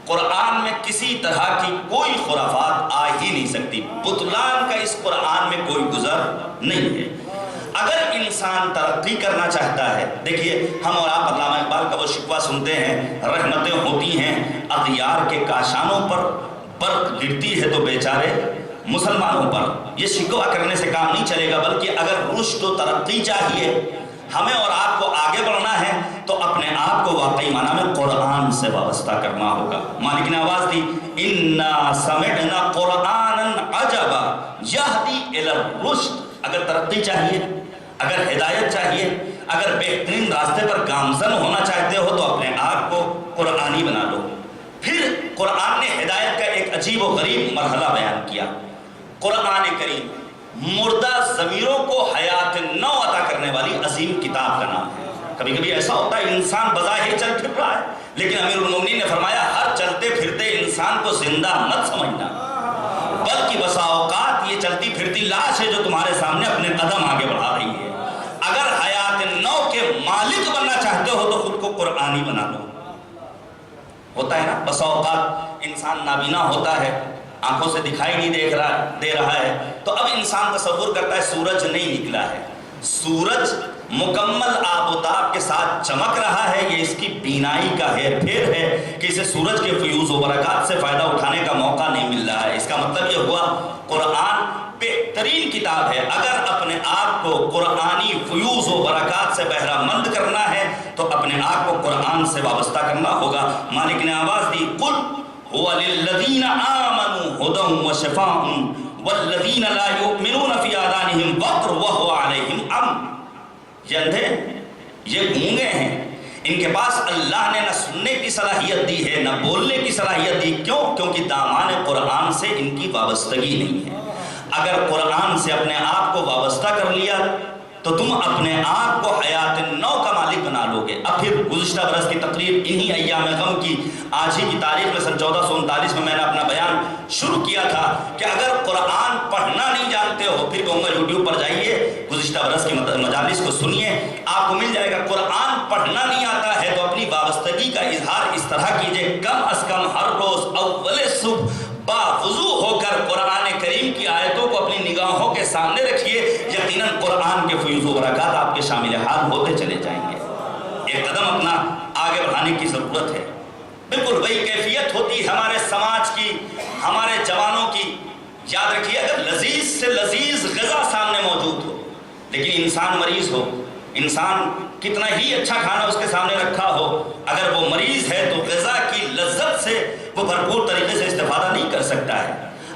[SPEAKER 1] قرآن میں کسی طرح کی کوئی خرافات آ ہی نہیں سکتی۔ بطلان کا اس قرآن میں کوئی گزر نہیں ہے۔ اگر انسان ترقی کرنا چاہتا ہے، دیکھیے ہم اور آپ علامہ اقبال کا وہ شکوہ سنتے ہیں، رحمتیں ہوتی ہیں اغیار کے کاشانوں پر، برق گرتی ہے تو بیچارے مسلمانوں پر۔ یہ شکوہ کرنے سے کام نہیں چلے گا، بلکہ اگر رشد و ترقی چاہیے، ہمیں اور آپ کو آگے بڑھنا ہے، تو اپنے آپ کو واقعی معنی میں قرآن سے وابستہ کرنا ہوگا۔ مالک نے آواز دی اِنَّا سَمِعْنَا قُرْآنًا عَجَبًا یَہْدِی إِلَى الرُّشْدِ، اگر ترقی چاہیے، اگر ہدایت چاہیے، اگر بہترین راستے پر گامزن ہونا چاہتے ہو، تو اپنے آپ کو قرآنی بنا لو۔ پھر قرآن نے ہدایت کا ایک عجیب و غریب مرحلہ بیان کیا۔ قرآن کریم مردہ ضمیروں کو حیات نو عطا کرنے والی عظیم کتاب کا نام ہے۔ کبھی کبھی ایسا ہوتا ہے انسان بظاہر چل پھر رہا ہے، لیکن امیر المومنین نے فرمایا ہر چلتے پھرتے انسان کو زندہ مت سمجھنا، بلکہ بسا اوقات یہ چلتی پھرتی لاش ہے جو تمہارے سامنے اپنے قدم آگے بڑھا رہی ہے۔ کو قرآنی بنا لو. ہوتا ہے نا بس اوقات انسان نابینا ہوتا ہے, آنکھوں سے دکھائی نہیں دے رہا ہے, تو اب انسان تصور کرتا ہے سورج نہیں نکلا ہے, سورج مکمل آب و تاب کے ساتھ چمک رہا ہے, یہ اس کی بینائی کا ہیر پھیر ہے کہ اسے سورج کے فیوز و برکات سے فائدہ اٹھانے کا موقع نہیں مل رہا ہے. اس کا مطلب یہ ہوا قرآن بہترین کتاب ہے. اگر اپنے آپ کو قرآنی فیوز و برکات سے بہرہ مند کرنا ہے تو اپنے آپ کو قرآن سے وابستہ کرنا ہوگا. مالک نے آواز دی, قل هو للذین آمنوا هدی وشفاء والذین لا یؤمنون فی آذانہم وقر وهو علیہم عمی. یہ اندھے, یہ گونگے ہیں, ان کے پاس اللہ نے نہ سننے کی صلاحیت دی ہے نہ بولنے کی صلاحیت دی. کیوں؟ کیونکہ دامان قرآن سے ان کی وابستگی نہیں ہے. اگر قرآن سے اپنے آپ کو وابستہ کر لیا تو تم اپنے آپ کو حیات نو کا مالک بنا لو گے. اب پھر گزشتہ برس کی تقریب انہی ایام غم کی آج ہی کی تاریخ میں سن 1439 میں نے اپنا بیان شروع کیا تھا کہ اگر قرآن پڑھنا نہیں جانتے ہو, پھر کہوں گا یوٹیوب پر جائیے, گزشتہ برس کی مجالس کو سنیے, آپ کو مل جائے گا. قرآن پڑھنا نہیں آتا ہے تو اپنی وابستگی کا اظہار اس طرح کیجئے, کم از کم ہر روز اول صبح باوضو ہو کر قرآن کریم کی آیتوں کو اپنی نگاہوں کے سامنے رکھیے. یقیناً قرآن کے فیوز و برکات آپ کے شامل حال ہوتے چلے جائیں گے. ایک قدم اپنا آگے بڑھانے کی ضرورت ہے. بالکل وہی کیفیت ہوتی ہے ہمارے سماج کی, ہمارے جوانوں کی. یاد رکھیے, اگر لذیذ سے لذیذ غذا سامنے موجود ہو لیکن انسان مریض ہو, انسان کتنا ہی اچھا کھانا اس کے سامنے رکھا ہو, اگر وہ مریض ہے تو غذا کی لذت سے وہ بھرپور طریقے سے استفادہ نہیں کر سکتا ہے.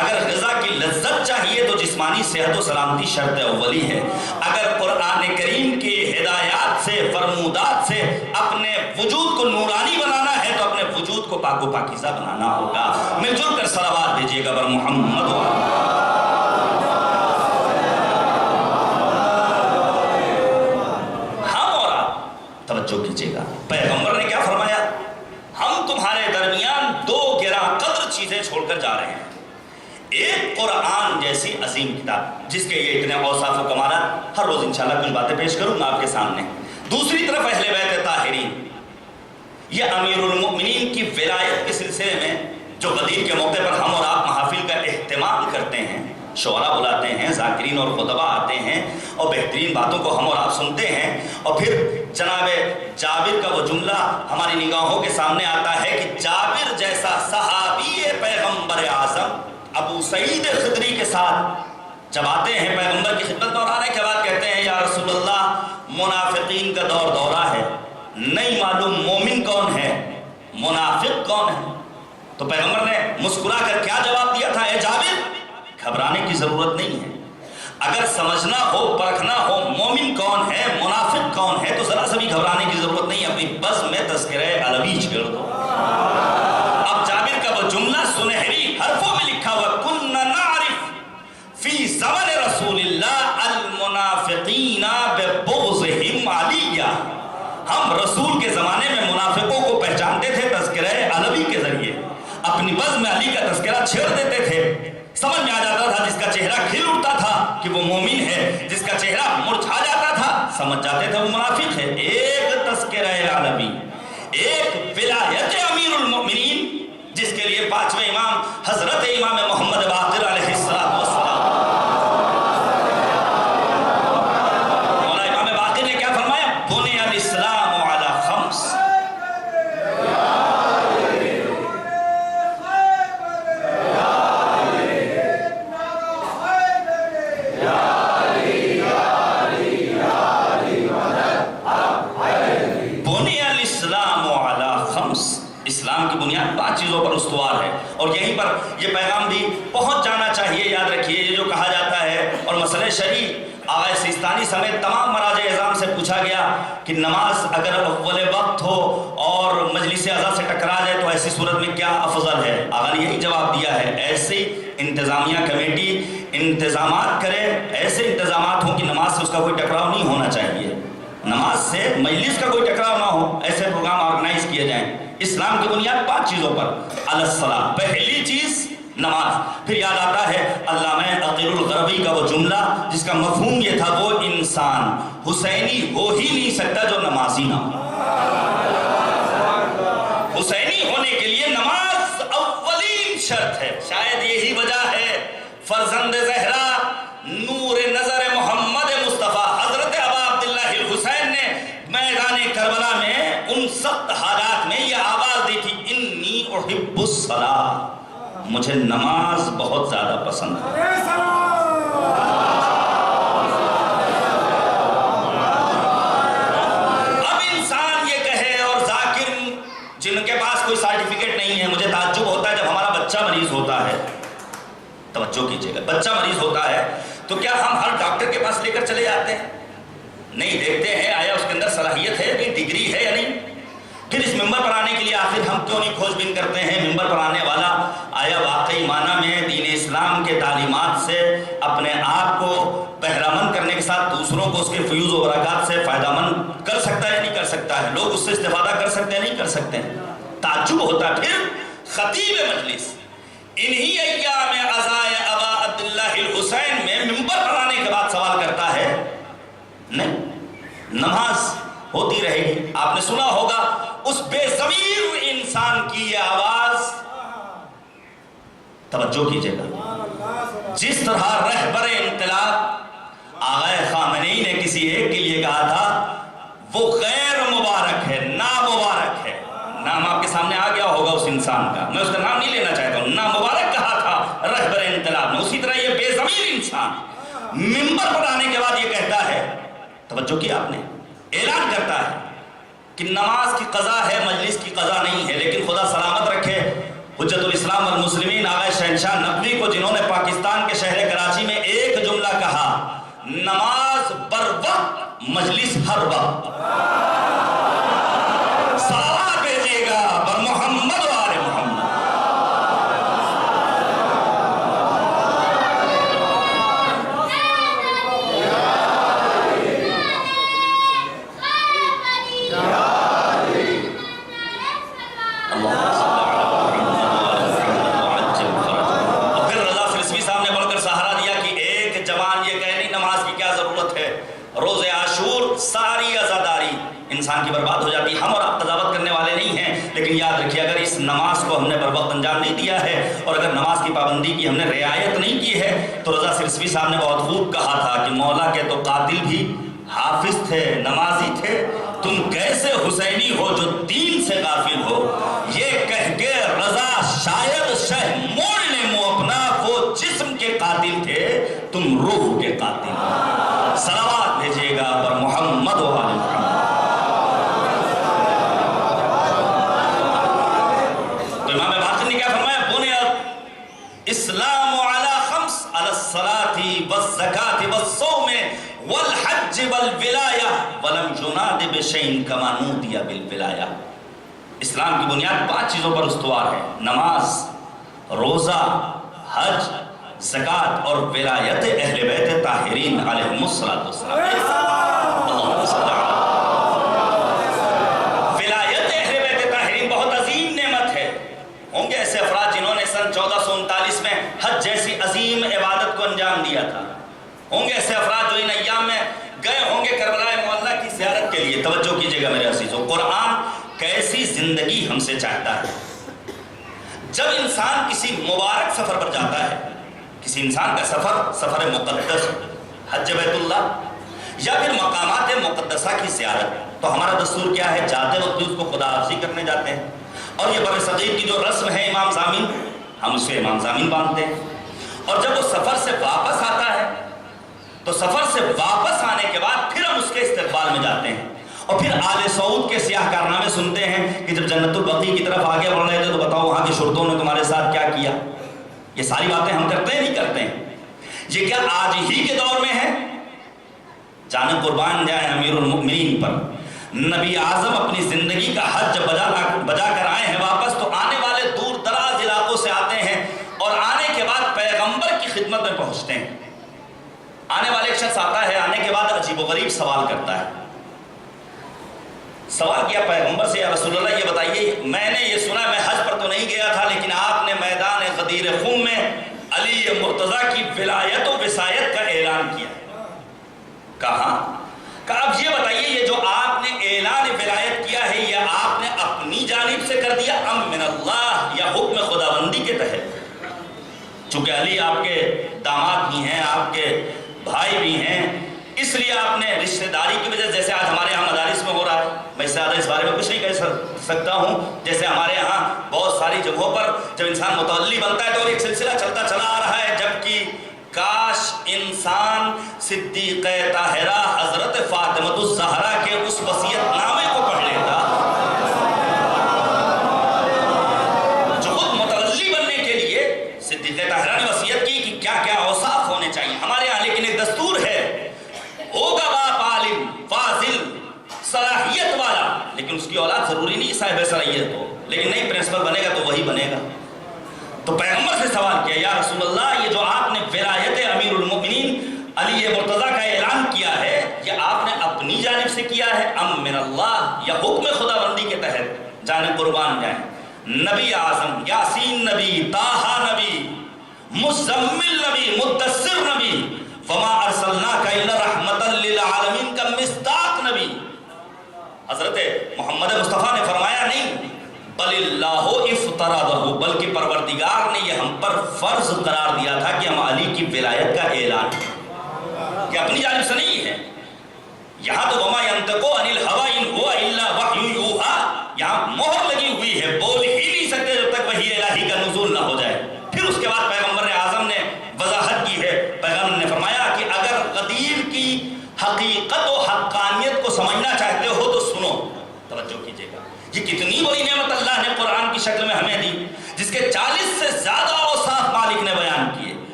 [SPEAKER 1] اگر غذا کی لذت چاہیے تو جسمانی صحت و سلامتی شرط اولی ہے. اگر قرآن کریم کی ہدایات سے, فرمودات سے اپنے وجود کو نورانی بنانا ہے تو اپنے وجود کو پاک و پاکیزہ بنانا ہوگا. مل جل کر صلوات بھیجیے گا بر محمد و توجہ کیجیے گا. پیغمبر نے کیا فرمایا, ہم تمہارے درمیان دو گراں قدر چیزیں چھوڑ کر جا رہے ہیں. ایک قرآن جیسی عظیم کتاب جس کے یہ اتنے اوصاف و کمالات, ہر روز انشاءاللہ کچھ باتیں پیش کروں گا آپ کے سامنے. دوسری طرف اہل بیت طاہرین, یہ امیر المؤمنین کی ولایت کے سلسلے میں جو غدیر کے موقع پر ہم اور آپ محافل کا اہتمام کرتے ہیں, شعراء بلاتے ہیں, ذاکرین اور خطبہ آتے ہیں اور بہترین باتوں کو ہم اور آپ سنتے ہیں, اور پھر جناب جابر کا وہ جملہ ہماری نگاہوں کے سامنے آتا ہے کہ جابر جیسا صحابی پیغمبر اعظم ابو سعید خدری کے ساتھ جب آتے ہیں پیغمبر کی خدمت میں اور آنے کے بعد کہتے ہیں, یا رسول اللہ منافقین کا دور دورہ ہے, نہیں معلوم مومن کون ہے, منافق کون ہے. تو پیغمبر نے مسکرا کر کیا جواب دیا تھا, اے جابر گھبرانے کی ضرورت نہیں ہے. اگر سمجھنا ہو, پرکھنا ہو مومن کون ہے, منافق کون ہے, تو ذرا سا بھی گھبرانے کی ضرورت نہیں, اپنی بزم میں تذکرہ علوی چھیڑ دو. اب جابر کا وہ جملہ سنہری حرفوں میں لکھا ہوا, کُنَّا نَعْرِفُ فِي زَمَنِ رَسُولِ اللَّهِ الْمُنَافِقِينَ بِبُغْضِهِمْ عَلِيًّا. ہم رسول کے زمانے میں منافقوں کو پہچانتے تھے تذکرہ علوی کے ذریعے, اپنی بزم میں علی کا تذکرہ چھیڑ دیتے تھے. سمجھ میں آ جاتا تھا جس کا چہرہ کھل اٹھتا تھا کہ وہ مومن ہے, جس کا چہرہ مرجھا جاتا تھا سمجھ جاتے تھے وہ منافق ہے. ایک تذکرہ علوی, ایک ولایت امیر المؤمنین جس کے لیے پانچویں امام حضرت امام محمد باقر علیہ السلام مولا امام باقر نے کیا فرمایا, بنی الاسلام علی خمس. اسلام کی بنیاد 5 چیزوں پر استوار ہے, اور یہیں پر یہ پیغام بھی پہنچ جانا چاہیے. یاد رکھیے, یہ جو کہا جاتا ہے اور مسئلہ شرعی آغا سیستانی سمیت تمام مراجع اعظام سے پوچھا گیا کہ نماز اگر اول وقت ہو اور مجلس اعضاء سے ٹکرا جائے تو ایسی صورت میں کیا افضل ہے. آغا نے یہی جواب دیا ہے, ایسی انتظامیہ کمیٹی انتظامات کرے, ایسے انتظامات ہوں کہ نماز سے اس کا کوئی ٹکراؤ نہیں ہونا چاہیے, نماز سے مجلس کا کوئی ٹکراؤ نہ ہو, ایسے پروگرام آرگنائز کیے جائیں. اسلام کی بنیاد 5 چیزوں پر, الصلاۃ پہلی چیز نماز. پھر یاد آتا ہے علامہ عقیل الغربی کا وہ جملہ جس کا مفہوم یہ تھا, وہ انسان حسینی ہو ہی نہیں سکتا جو نمازی نہ ہو. حسینی ہونے کے لیے نماز اولین شرط ہے. شاید یہی وجہ ہے فرزند زہرا نور نظر محمد مصطفیٰ حضرت ابا عبداللہ الحسین نے میدان کربلا میں ان سخت حالات میں یہ آواز دی تھی انی احب الصلاۃ، مجھے نماز بہت زیادہ پسند ہے. اب انسان یہ کہے، اور ذاکر جن کے پاس کوئی سرٹیفکیٹ نہیں ہے، مجھے تعجب ہوتا ہے جب ہمارا بچہ مریض ہوتا ہے، توجہ کیجئے گا، بچہ مریض ہوتا ہے تو کیا ہم ہر ڈاکٹر کے پاس لے کر چلے جاتے ہیں؟ نہیں، دیکھتے ہیں آیا اس کے اندر صلاحیت ہے، کوئی ڈگری ہے یا نہیں. پھر اس ممبر پر آنے کے لیے آخر ہم کیوں نہیں کھوج بین کرتے ہیں ممبر پر آنے والا آیا واقعی معنی میں دین اسلام کے تعلیمات سے اپنے آپ کو بہرہ مند کرنے کے ساتھ دوسروں کو اس کے فیوز و برکات سے فائدہ مند کر سکتا ہے یا نہیں کر سکتا ہے؟ لوگ اس سے استفادہ کر سکتے ہیں نہیں کر سکتے ہیں؟ تعجب ہوتا ہے. پھر خطیب مجلس انہی ایام عزائے ابا عبداللہ الحسین میں ممبر پر آنے کے بعد سوال کرتا ہے نہیں، نماز ہوتی رہے گی. آپ نے سنا ہوگا اس بے ضمیر انسان کی یہ آواز، توجہ کیجئے گا، جس طرح رہبر انقلاب آغا خامنئی نے کسی ایک کے لیے کہا تھا وہ غیر مبارک ہے، نامبارک ہے. نام آپ کے سامنے آ گیا ہوگا اس انسان کا، میں اس کا نام نہیں لینا چاہتا ہوں، نامبارک کہا تھا رہبر انقلاب نے. اسی طرح یہ بے ضمیر انسان ممبر پر آنے کے بعد یہ کہتا ہے، توجہ کیا آپ نے، اعلان کرتا ہے کہ نماز کی قضا ہے، مجلس کی قضا نہیں ہے. لیکن خدا سلامت رکھے حجت الاسلام والمسلمین آغا شہنشاہ نقوی کو، جنہوں نے پاکستان کے شہر کراچی میں ایک جملہ کہا، نماز بر وقت، مجلس ہر وقت. صلوات بھیجیے گا بر محمد و آل محمد. ساری عزاداری انسان کی برباد ہو جاتی. ہم اور آپ قضاوت کرنے والے نہیں ہیں، لیکن یاد رکھیے اگر اس نماز کو ہم نے بر وقت انجام نہیں دیا ہے اور اگر نماز کی پابندی کی ہم نے رعایت نہیں کی ہے تو رضا سرسوی صاحب نے بہت خوب کہا تھا کہ مولا کے تو قاتل بھی حافظ تھے، نمازی تھے، تم کیسے حسینی ہو جو دین سے غافل ہو. یہ کہہ کے رضا شاید شہ موڑ لے منہ اپنا، وہ جسم کے قاتل تھے، تم روح کے قاتل. صلوات بھیجیے گا پر محمد و آل محمد. تو امام باقر نے کیا فرمایا، بنیاد اسلام علی خمس، علی الصلاة والزکاة والصوم والحج والولایہ ولم یناد بشیء کما نودی بالولایہ. اسلام کی بنیاد 5 چیزوں پر استوار ہے، نماز، روزہ، حج، زکوٰۃ اور ولایت اہل بیت طاہرین علیہم الصلوۃ والسلام. ولایت اہل بیت طاہرین بہت عظیم نعمت ہے. ہوں گے ایسے افراد جنہوں نے سن 1439 میں حج جیسی عظیم عبادت کو انجام دیا تھا. ہوں گے ایسے افراد جو ان ایام میں گئے ہوں گے کربلا معلیٰ کی زیارت کے لیے. توجہ کیجئے گا میرے عزیزو، قرآن کیسی زندگی ہم سے چاہتا ہے. جب انسان کسی مبارک سفر پر جاتا ہے، کسی انسان کا سفر مقدس، حج بیت اللہ یا پھر مقامات مقدسہ کی زیارت، تو ہمارا دستور کیا ہے؟ جاتے وقت اس کو خدا حافظی کرنے جاتے ہیں. اور یہ برصغیر کی جو رسم ہے امام ضامن، ہم اسے امام ضامن باندھتے ہیں. اور جب وہ سفر سے واپس آتا ہے تو سفر سے واپس آنے کے بعد پھر ہم اس کے استقبال میں جاتے ہیں. اور پھر آل سعود کے سیاہ کارنامے سنتے ہیں کہ جب جنت البقیع کی طرف آگے بڑھ رہے تھے تو بتاؤ وہاں کے شرطوں نے تمہارے ساتھ کیا کیا. یہ ساری باتیں ہم کرتے ہیں نہیں کرتے ہیں؟ یہ کیا آج ہی کے دور میں ہے؟ جانے قربان جائے امیر المؤمنین پر، نبی اعظم اپنی زندگی کا حج جب بجا کر آئے ہیں واپس تو آنے والے دور دراز علاقوں سے آتے ہیں اور آنے کے بعد پیغمبر کی خدمت میں پہنچتے ہیں. آنے والے ایک شخص آتا ہے، آنے کے بعد عجیب و غریب سوال کرتا ہے. سوال کیا پیغمبر سے، یا رسول اللہ یہ بتائیے، میں نے یہ سنا، میں حج پر تو نہیں گیا تھا لیکن آپ نے میدان غدیر خم میں علی مرتضیٰ کی ولایت و وصایت کا اعلان کیا. کہا اب یہ بتائیے یہ جو آپ نے اعلان ولایت کیا ہے یہ آپ نے اپنی جانب سے کر دیا چونکہ علی آپ کے داماد بھی ہیں، آپ کے بھائی بھی ہیں، اس لیے آپ نے رشتہ داری کی وجہ، جیسے آج ہمارے ہاں مدارس میں ہو رہا ہے، میں اس سے زیادہ اس بارے میں کچھ نہیں کہہ سکتا ہوں، جیسے ہمارے ہاں بہت ساری جگہوں پر جب انسان متولی بنتا ہے تو ایک سلسلہ چلتا چلا آ رہا ہے، جبکہ کاش انسان صدیقہ طاہرہ حضرت فاطمہ الزہرا کے اس وصیت نامے کو پڑھ لیتا جو خود متولی بننے کے لیے صدیقہ طاہرہ نے وصیت کی کہ کیا کیا اوصاف ہونے چاہیے ہمارے ہاں، لیکن ایک دستور ہے، ہوگا باپ عالم فاضل صلاحیت والا، لیکن اس کی اولاد ضروری نہیں صاحب صلاحیت ہو، لیکن نہیں پرنسپل بنے گا تو وہی بنے گا۔ تو پیغمبر سے سوال کیا، یا رسول اللہ، یہ جو آپ نے ولایت امیر المؤمنین علی مرتضیٰ کا اعلان کیا ہے، یہ آپ نے اپنی جانب سے کیا ہے ام من اللہ، یا حکم خدا بندی کے تحت جانب قربان جائیں؟ نبی اعظم، یاسین نبی، طٰہٰ نبی، مزمل نبی، مدثر نبی، وما ارسلناک الا رحمتا للعالمین کا مصداق نبی، حضرت محمد مصطفیٰ نے فرمایا نہیں بل اللہ افترضہ، بلکہ پروردگار نے یہ ہم پر فرض قرار دیا تھا کہ ہم علی کی ولایت کا اعلان کریں، کہ اپنی جانب سے نہیں ہے۔ یہاں تو وما ینطق عن الہوی ان هو الا وحی یوحی، یہاں مہر لگی ہوئی ہے، بول ہی نہیں سکتے جب تک وحی الہی کا نزول نہ ہو جائے۔ پھر اس کے بعد پیغمبر اعظم نے وضاحت کی ہے، پیغمبر نے فرمایا کہ اگر غدیر کی حقیقت و حقانیت کو سمجھنا چاہتے ہو تو سنو، توجہ کیجئے گا، یہ کتنی بڑی نعمت اللہ نے قرآن کی شکل میں ہمیں دی، جس کے 40 سے زیادہ اوصاف مالک نے بیان کیے۔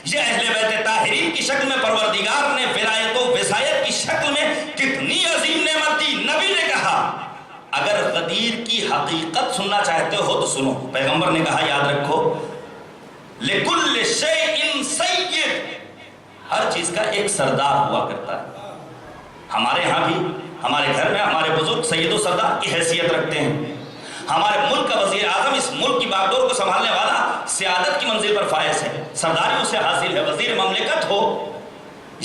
[SPEAKER 1] یہ اہل بیت طاہرین کی شکل میں پروردگار نے ولایت و وصایت کی شکل میں کتنی عظیم نعمت دی۔ نبی نے کہا اگر غدیر کی حقیقت سننا چاہتے ہو تو سنو، پیغمبر نے کہا یاد رکھو لِكُلِّ شَيْءٍ سَيِّدٌ، ہر چیز کا ایک سردار ہوا کرتا ہے۔ ہمارے ہاں بھی ہمارے گھر میں ہمارے بزرگ سید و سردار کی حیثیت رکھتے ہیں، ہمارے ملک کا وزیر اعظم اس ملک کی باغڈور کو سنبھالنے والا سیادت کی منزل پر فائز ہے، سرداری اسے حاصل ہے، وزیر مملکت ہو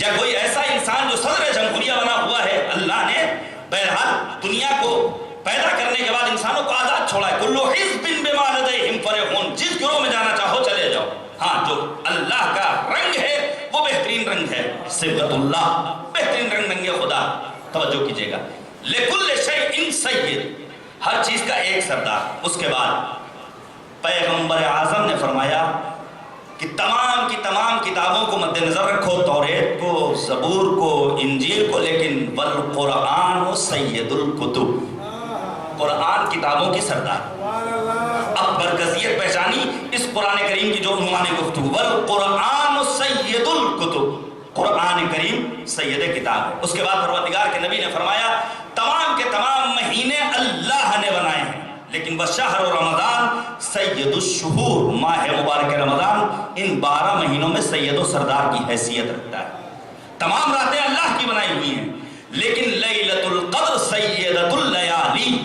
[SPEAKER 1] یا کوئی ایسا انسان جو صدر جمہوریہ بنا ہوا ہے، اللہ نے بہرحال دنیا کو پیدا کرنے کے بعد انسانوں کو آزاد چھوڑا ہے، کلو حزب بما لدیہم فرحون، جس گروہ میں جانا چاہو چلے جاؤ، ہاں جو اللہ کا رنگ ہے وہ بہترین رنگ ہے، صبغۃ اللہ، بہترین رنگ خدا، توجہ کیجئے گا، لِكُلِّ شَيْءٍ سَيِّدٌ، ہر چیز کا ایک سردار۔ اس کے بعد پیغمبر اعظم نے فرمایا کہ تمام کی تمام کتابوں کو مد نظر رکھو، توریت کو، زبور کو، انجیل کو، لیکن والقرآن سید الکتب، قرآن کتابوں کی سردار۔ اب برکزیت پہچانی اس قرآن کریم کی جو عنوان گفتگو، والقرآن سید الکتب، قرآن کریم سید کتاب ہے۔ اس کے بعد پروردگار کے نبی نے فرمایا تمام کے تمام مہینے اللہ نے بنائے ہیں، لیکن بشہر رمضان سید الشہور، ماہ مبارک رمضان ان 12 مہینوں میں سید و سردار کی حیثیت رکھتا ہے۔ تمام راتیں اللہ کی بنائی ہوئی ہیں، لیکن لیلۃ القدر سیدۃ اللیالی،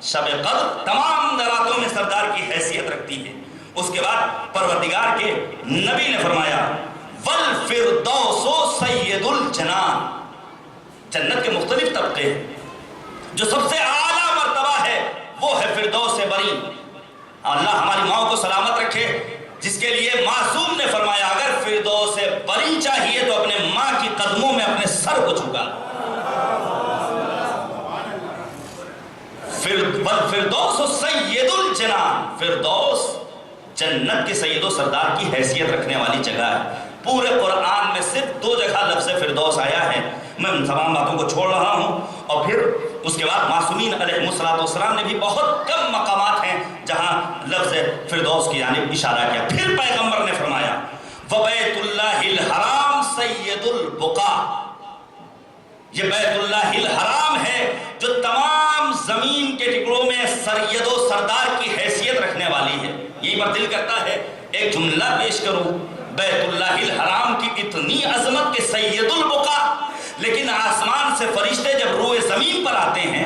[SPEAKER 1] شب قدر تمام راتوں میں سردار کی حیثیت رکھتی ہے۔ اس کے بعد پروردگار کے نبی نے فرمایا والفردوس سید الجنان، جنت کے مختلف طبقے ہیں، جو سب سے اعلیٰ مرتبہ ہے وہ ہے فردوس بری۔ اللہ ہماری ماں کو سلامت رکھے، جس کے لیے معصوم نے فرمایا اگر فردوس بری چاہیے تو اپنے ماں کی قدموں میں اپنے سر کو جھکا۔ فردوس سید الجنان، فردوس جنت کے سید و سردار کی حیثیت رکھنے والی جگہ ہے۔ پورے قرآن میں صرف 2 جگہ لفظ فردوس آیا ہے، میں ان تمام باتوں کو چھوڑ رہا ہوں، اور پھر اس کے بعد معصومین علیہ السلام نے بھی بہت کم مقامات ہیں جہاں لفظ فردوس کی جانب اشارہ کیا۔ پھر پیغمبر نے فرمایا وَبَيْتُ اللَّهِ الْحَرَامِ سَيِّدُ الْبُقَاءِ، یہ بیت اللہ الحرام ہے جو تمام زمین کے ٹکڑوں میں سید و سردار کی حیثیت رکھنے والی ہے۔ یہی پر دل کرتا ہے ایک جملہ پیش کروں، بیت اللہ الحرام کی اتنی عظمت کہ سید البقاء، لیکن آسمان سے فرشتے جب روئے زمین پر آتے ہیں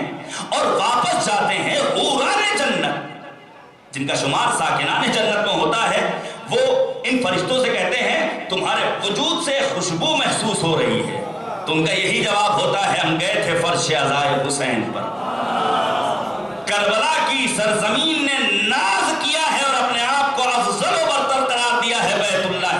[SPEAKER 1] اور واپس جاتے ہیں، حوران جنت جن کا شمار ساکنان جنت میں ہوتا ہے، وہ ان فرشتوں سے کہتے ہیں تمہارے وجود سے خوشبو محسوس ہو رہی ہے، تو ان کا یہی جواب ہوتا ہے ہم گئے تھے فرش عزائے حسین پر، کربلا کی سرزمین نے ناز کیا ہے اور اپنے آپ کو افضل و برتر قرار دیا ہے بیت اللہ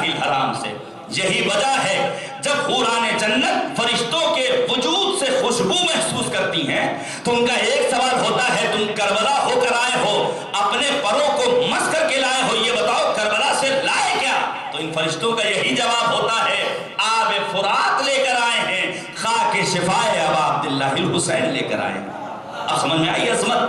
[SPEAKER 1] وجہ ہے جب حوران جنت فرشتوں کے وجود سے خوشبو محسوس کرتی ہیں تو ان کا ایک سوال ہوتا ہے تم کربلا ہو کر آئے ہو, اپنے پروں کو مس کر کے لائے ہو, یہ بتاؤ کربلا سے لائے کیا؟ تو ان فرشتوں کا یہی جواب ہوتا ہے آب فرات لے کر آئے ہیں, خاک شفائے ابا عبداللہ الحسین لے کر آئے ہیں. اب سمجھ میں آئی عظمت؟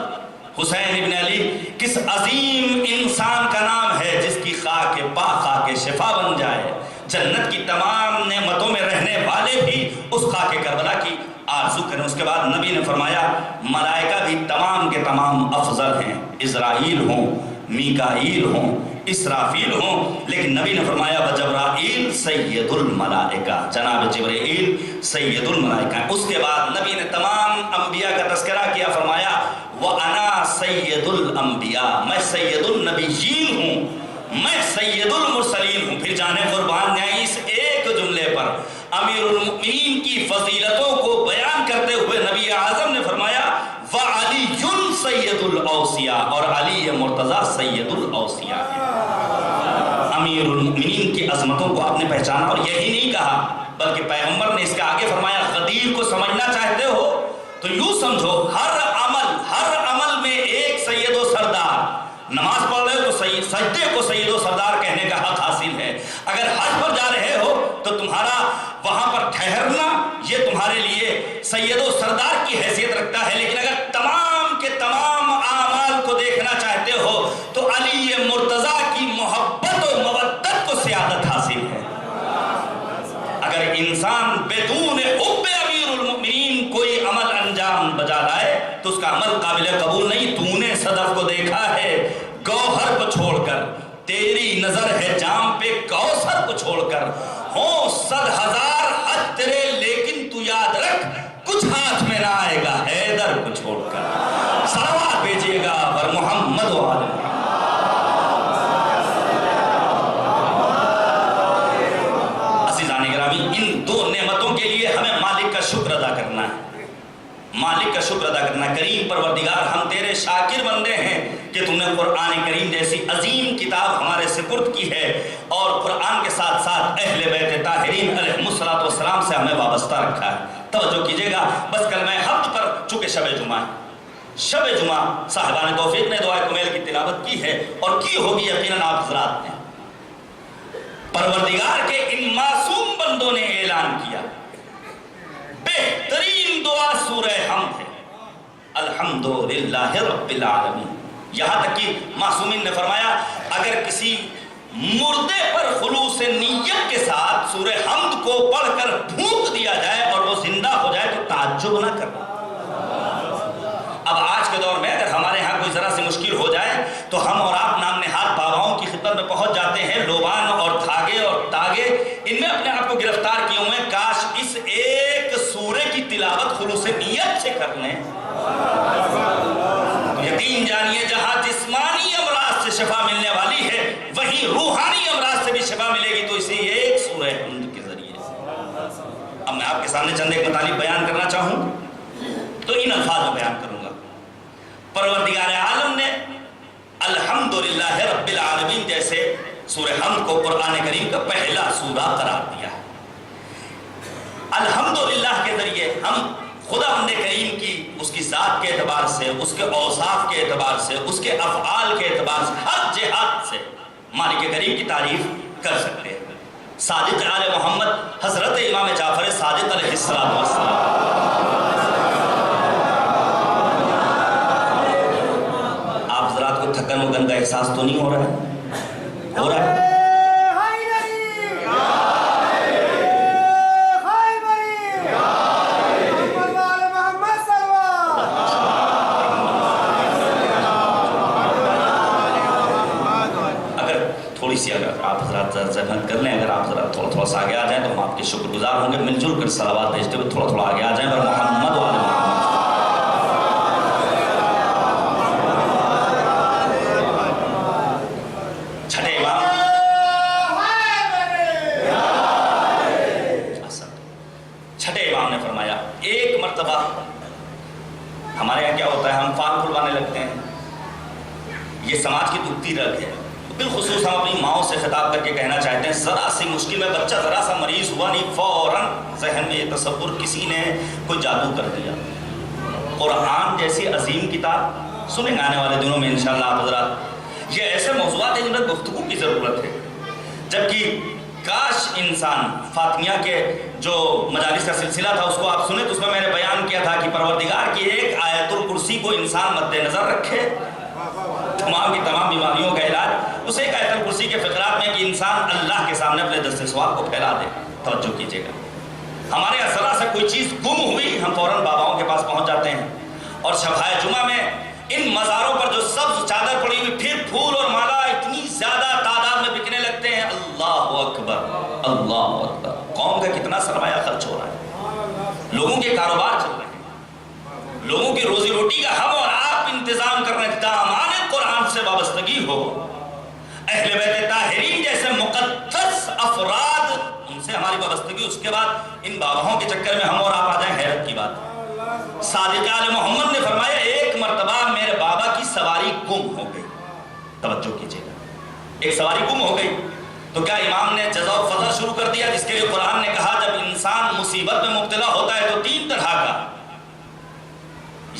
[SPEAKER 1] حسین ابن علی کس عظیم انسان کا نام ہے جس کی خاک پا خاک شفا بن جائے. جنت کی تمام نعمتوں میں رہنے والے بھی اس خاک کربلا کی آرزو کریں. اس کے بعد نبی نے فرمایا ملائکہ بھی تمام کے تمام افضل ہیں, اسرائیل ہوں, میکائیل ہوں, اسرافیل ہوں, لیکن نبی نے فرمایا جبرائیل سید الملائکہ, جناب جبرائیل سید الملائکہ. اس کے بعد نبی نے تمام انبیاء کا تذکرہ کیا, فرمایا وَأَنَا سَيِّدُ الْأَنْبِيَاء, میں سید النبیین ہوں, میں سید المرسلین ہوں. پھر جانے قربان جائیں اس ایک جملے پر امیر المؤمنین کی فضیلتوں کو بیان کرتے ہوئے نبی اعظم نے فرمایا وَعَلِيٌّ سَيِّدُ الْأَوْصِيَاء, اور علی مرتضیٰ سید الاوصیاء ہے. امیر المؤمنین کی عظمتوں کو آپ نے پہچانا, اور یہی نہیں کہا بلکہ پیغمبر نے اس کے آگے فرمایا غدیر کو سمجھنا چاہتے ہو تو یوں سمجھو ہر عمل میں ایک سید و سردار. نماز پڑھ رہے ہو تو سجدے کو سید و سردار کہنے کا حق حاصل ہے. اگر حج پر جا رہے ہو تو تمہارا وہاں پر ٹھہرنا یہ تمہارے لیے سید و سردار کی حیثیت رکھتا ہے. لیکن اگر تمام کے تمام اعمال کو دیکھنا چاہتے ہو تو علی مرتضیٰ کی محبت و مودت کو سیادت حاصل ہے. اگر انسان بدون حب امیر المؤمنین کوئی عمل انجام بجا لائے تو اس کا عمل قابل قبول نہیں. تو نے صدف کو دیکھا ہے گوہر کو چھوڑ کر, تیری نظر ہے جام پہ کوثر کو چھوڑ کر, ہوں 100,000 حج تیرے لیکن تو یاد رکھ کچھ ہاتھ میں نہ آئے گا حیدر کو چھوڑ کر. صلوات بھیجیے گا پر محمد و آل محمد. عزیزان گرامی, ان دو نعمتوں کے لیے ہمیں مالک کا شکر ادا کرنا ہے, مالک کا شکر ادا کرنا. کریم پروردگار ہم تیرے شاکر بندے ہیں کہ تم نے قرآن کریم جیسی عظیم کتاب ہمارے سپرد کی ہے اور قرآن کے ساتھ ساتھ اہل بیت طاہرین علیہم الصلوۃ والسلام سے ہمیں وابستہ رکھا ہے. توجہ کیجیے گا, بس کلمہ حمد پر چونکہ شب جمعہ ہے, شب جمعہ صاحبان توفیق نے دعائے کمیل کی تلاوت کی ہے اور کی ہوگی یقیناً آپ حضرات نے. پروردگار کے ان معصوم بندوں نے اعلان کیا بہترین دعا سورہ حمد ہے, الحمدللہ رب العالمین. یہاں تک کہ معصومین نے فرمایا اگر کسی مردے پر خلوص نیت کے ساتھ سورہ حمد کو پڑھ کر پھونک دیا جائے اور وہ زندہ ہو جائے تو تعجب نہ کرنا. اب آج کے دور میں اگر ہمارے ہاں کوئی ذرا سی مشکل ہو جائے تو ہم اور آپ نام نہاد باباؤں کی خدمت میں پہنچ جاتے ہیں. لوبان اور دھاگے اور تاگے ان میں اپنے آپ کو گرفتار کیے ہوئے, کاش اس ایک سورے کی تلاوت خلوص نیت سے کر لیں. یقین جانیے جہاں جسمانی امراض سے شفا ملنے والی ہے وہیں روحانی امراض سے بھی شفا ملے گی تو اسی ایک سورہ حمد کے ذریعے سے. اب میں آپ کے سامنے چند ایک مطالب بیان کرنا چاہوں تو ان الفاظ میں بیان کروں گا. پروردگار عالم نے الحمدللہ رب العالمین جیسے سورہ حمد کو قرآن کریم کا پہلا سورہ قرار دیا ہے. الحمدللہ کے ذریعے ہم خدا بند کریم کی اس کی ذات کے اعتبار سے, اس کے اوصاف کے اعتبار سے, اس کے افعال کے اعتبار سے, ہر جہات سے مالک کریم کی تعریف کر سکتے ہیں. صادق آل محمد حضرت امام جعفر صادق علیہ السلام, آپ حضرات کو تھکن وگن کا احساس تو نہیں ہو رہا ہے؟ ہو رہا ہے. تھوڑی سی اگر آپ حضرات زحمت کر لیں, اگر آپ حضرات تھوڑا سا آگے آ جائیں تو ہم آپ کے شکر گزار ہوں گے. مل جل کر صلوات بھیجتے ہوئے تھوڑا آگے آ جائیں. اور محمد و آل محمد. چھٹے امام نے فرمایا ایک مرتبہ, ہمارے یہاں کیا ہوتا ہے ہم فال کھلوانے لگتے ہیں, یہ سماج کی دکھتی رگ ہے, بالخصوص ہم اپنی ماؤں سے خطاب کر کے کہنا چاہتے ہیں، ذرا سی مشکل میں بچہ ذرا سا مریض ہوا نہیں، فوراً ذہن میں یہ تصور کسی نے کوئی جادو کر دیا۔ قرآن جیسی عظیم کتاب سنیں گے آنے والے دنوں میں انشاءاللہ آپ حضرات، یہ ایسے موضوعات ہیں جن میں گفتگو کی ضرورت ہے، جبکہ کاش انسان فاطمیہ کے جو مجالس کا سلسلہ تھا اس کو آپ سنیں تو اس میں نے بیان کیا تھا کہ پروردگار کی ایک آیت الکرسی کو انسان مد نظر رکھے، تمام کی تمام بیماریوں کا علاج اس ایک آیت الکرسی کے فقرات میں کہ انسان اللہ کے سامنے اپنے دست سوال کو پھیلا دے۔ توجہ کیجیے گا، ہمارے یہاں ذرا سے کوئی چیز گم ہوئی ہم فوراً باباؤں کے پاس پہنچ جاتے ہیں، اور شبائے جمعہ میں ان مزاروں پر جو سبز چادر پڑی ہوئی پھر پھول اور مالا اتنی زیادہ تعداد میں بکنے لگتے ہیں، اللہ اکبر اللہ اکبر، قوم کا کتنا سرمایہ خرچ ہو رہا ہے، لوگوں کے کاروبار چل رہے ہیں، لوگوں کی روزی روٹی کا ہم اور آپ انتظام کر رہے ہیں، دامان قرآن سے وابستگی ہو، اہل بیت طاہرین جیسے مقدس افراد ان سے ہماری وابستگی، اس کے بعد ان باباؤں کے چکر میں ہم اور آپ آ جائیں، حیرت کی بات۔ صادق آل محمد نے فرمایا ایک مرتبہ میرے بابا کی سواری گم ہو گئی، توجہ کیجیے گا، ایک سواری گم ہو گئی تو کیا امام نے جزا و فضا شروع کر دیا، جس کے لیے قرآن نے کہا جب انسان مصیبت میں مبتلا ہوتا ہے تو تین طرح کا،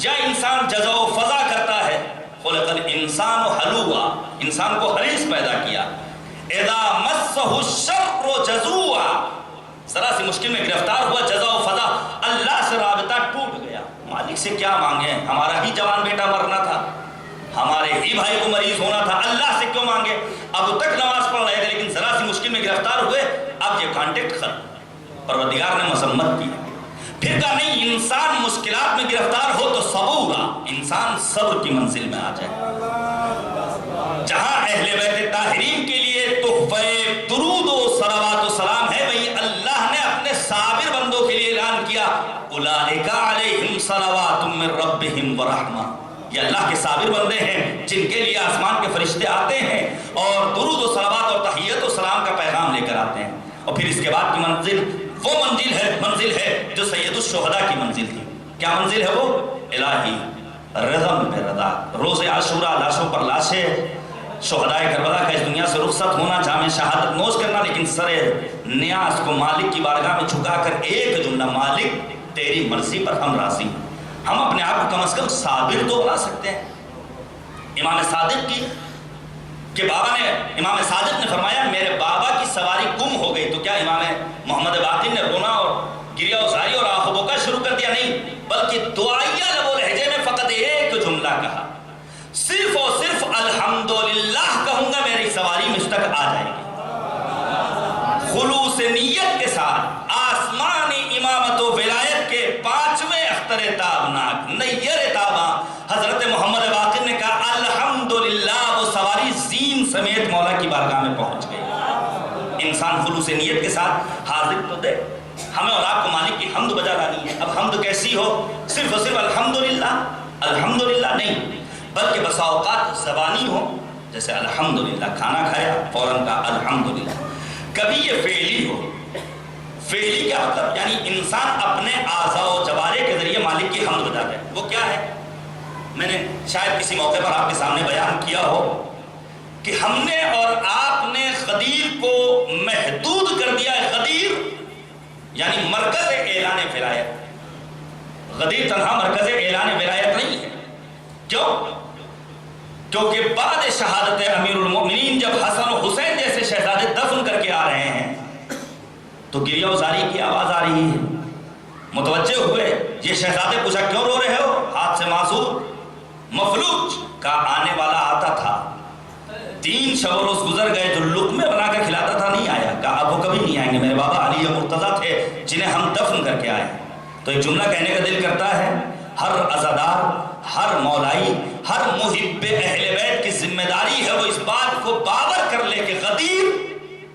[SPEAKER 1] یا انسان جزا و فضا کرتا ہے، خلق الانسان حلوا، انسان کو حریص پیدا کیا، اذا مسہ الشر جزوعا، ذرا سی مشکل میں گرفتار ہوا، جزا و فضا، اللہ سے رابطہ ٹوٹ گیا، مالک سے کیا مانگے، ہمارا ہی جوان بیٹا مرنا تھا، ہمارے ہی بھائی کو مریض ہونا تھا، اللہ سے کیوں مانگے، اب تک نماز پڑھ رہے تھے لیکن ذرا سی مشکل میں گرفتار ہوئے، اب یہ کانٹیکٹ ختم، پروردگار نے مذمت کی، پھر کہا نہیں انسان مشکلات میں گرفتار ہو تو صبورا، انسان صبر کی منزل میں آ جائے، جہاں اہل بیت طاہرین کے لیے تحفہ درود و صلوات و سلام ہے، وہی اللہ نے اپنے صابر بندوں کے لیے اعلان کیا اولئک علیہم صلوات من ربہم ورحمہ، یہ اللہ کے صابر بندے ہیں جن کے لیے آسمان کے فرشتے آتے ہیں اور درود و صلوات اور تحیت و سلام کا پیغام لے کر آتے ہیں، اور پھر اس کے بعد کی منزل وہ منزل ہے جو سید الشہداء کی منزل تھی، کیا منزل ہے وہ؟ الہی رضم پہ رضا، روز عاشوراء لاشوں پر لاشیں، شہدائے کربلا کا اس دنیا سے رخصت ہونا، جام شہادت نوش کرنا، لیکن سر نیاز کو مالک کی بارگاہ میں جھکا کر ایک جملہ، مالک تیری مرضی پر ہم راضی ہیں، ہم اپنے آپ کو کم از کم صابر تو بنا سکتے ہیں۔ امام صادق کی کہ بابا نے، امام صادق نے فرمایا میرے بابا کی سواری گم ہو گئی، تو کیا امام محمد باقر نے رونا اور گریا ازاری اور آہ و بکا شروع کر دیا؟ نہیں، بلکہ دعائیہ لب و لہجے میں فقط ایک جملہ کہا، صرف اور صرف الحمدللہ کہوں گا میری سواری مجھ تک آ جائے گی، خلوص نیت کے ساتھ آسمانی امامت و ولایت کے 5ویں اختر تابناک نیر تاباں حضرت محمد باقر نے کہا الحمدللہ، وہ سواری زین سمیت مولا کی بارگاہ میں پہنچ گئی۔ انسان خلوص نیت کے ساتھ حاضر تو دے، ہمیں اور آپ کو مالک کی حمد بجا لانی ہے۔ اب حمد کیسی ہو؟ صرف اور صرف الحمدللہ الحمدللہ نہیں، بلکہ بسا اوقات زبانی ہو، جیسے الحمدللہ، کھانا کھایا فوراً کا الحمدللہ، کبھی یہ فعلی ہو۔ فعلی کیا مطلب؟ یعنی انسان اپنے اعضاء و جوارح کے ذریعے مالک کی حمد بجاتا ہے، وہ کیا ہے؟ میں نے شاید کسی موقع پر آپ کے سامنے بیان کیا ہو کہ ہم نے اور آپ نے غدیر کو محدود کر دیا ہے، غدیر یعنی مرکز اعلان ولایت، غدیر تنہا مرکز اعلان ولایت نہیں ہے، کیوں؟ کیونکہ بعد شہادت امیر المؤمنین جب حسن و حسین جیسے شہزادے دفن کر کے آ رہے ہیں تو گریہ وزاری کی آواز آ رہی ہے، متوجہ ہوئے، یہ شہزادے پوچھا کیوں رو رہے ہو؟ ہاتھ سے معذور، مفلوج کا آنے والا آتا تھا، 3 شب و روز گزر گئے، جو لقمے بنا کر کھلاتا تھا نہیں آیا، کہا اب وہ کبھی نہیں آئیں گے، میرے بابا علی مرتضیٰ تھے جنہیں ہم دفن کر کے آئے۔ تو ایک جملہ کہنے کا دل کرتا ہے، ہر عزادار، ہر مولائی، ہر محب اہل بیت کی ذمہ داری ہے وہ اس بات کو باور کر لے کہ غدیر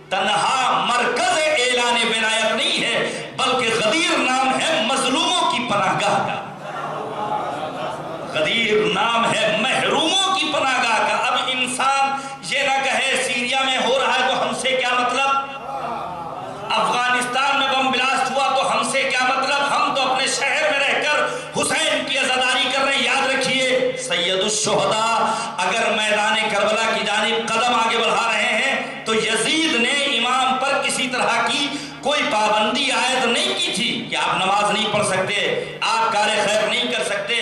[SPEAKER 1] تنہا مرکز اعلان ولایت نہیں ہے، بلکہ غدیر نام ہے مظلوموں کی پناہ گاہ کا، غدیر نام ہے محروموں کی پناہ گاہ کا۔ اب انسان یہ نہ کہے سیریا میں ہو رہا ہے تو ہم سے کیا مطلب، افغانستان میں بم بلاسٹ ہوا تو ہم سے کیا مطلب، ہم تو اپنے شہر میں رہ کر حسین کی عزاداری کر رہے ہیں۔ یاد رکھیے سید الشہداء اگر میدان کربلا کی جانب جانب قدم آگے بڑھا رہے ہیں تو یزید نے امام پر کسی طرح کی کوئی پابندی عائد نہیں کی تھی کہ آپ نماز نہیں پڑھ سکتے، آپ کار خیر نہیں کر سکتے،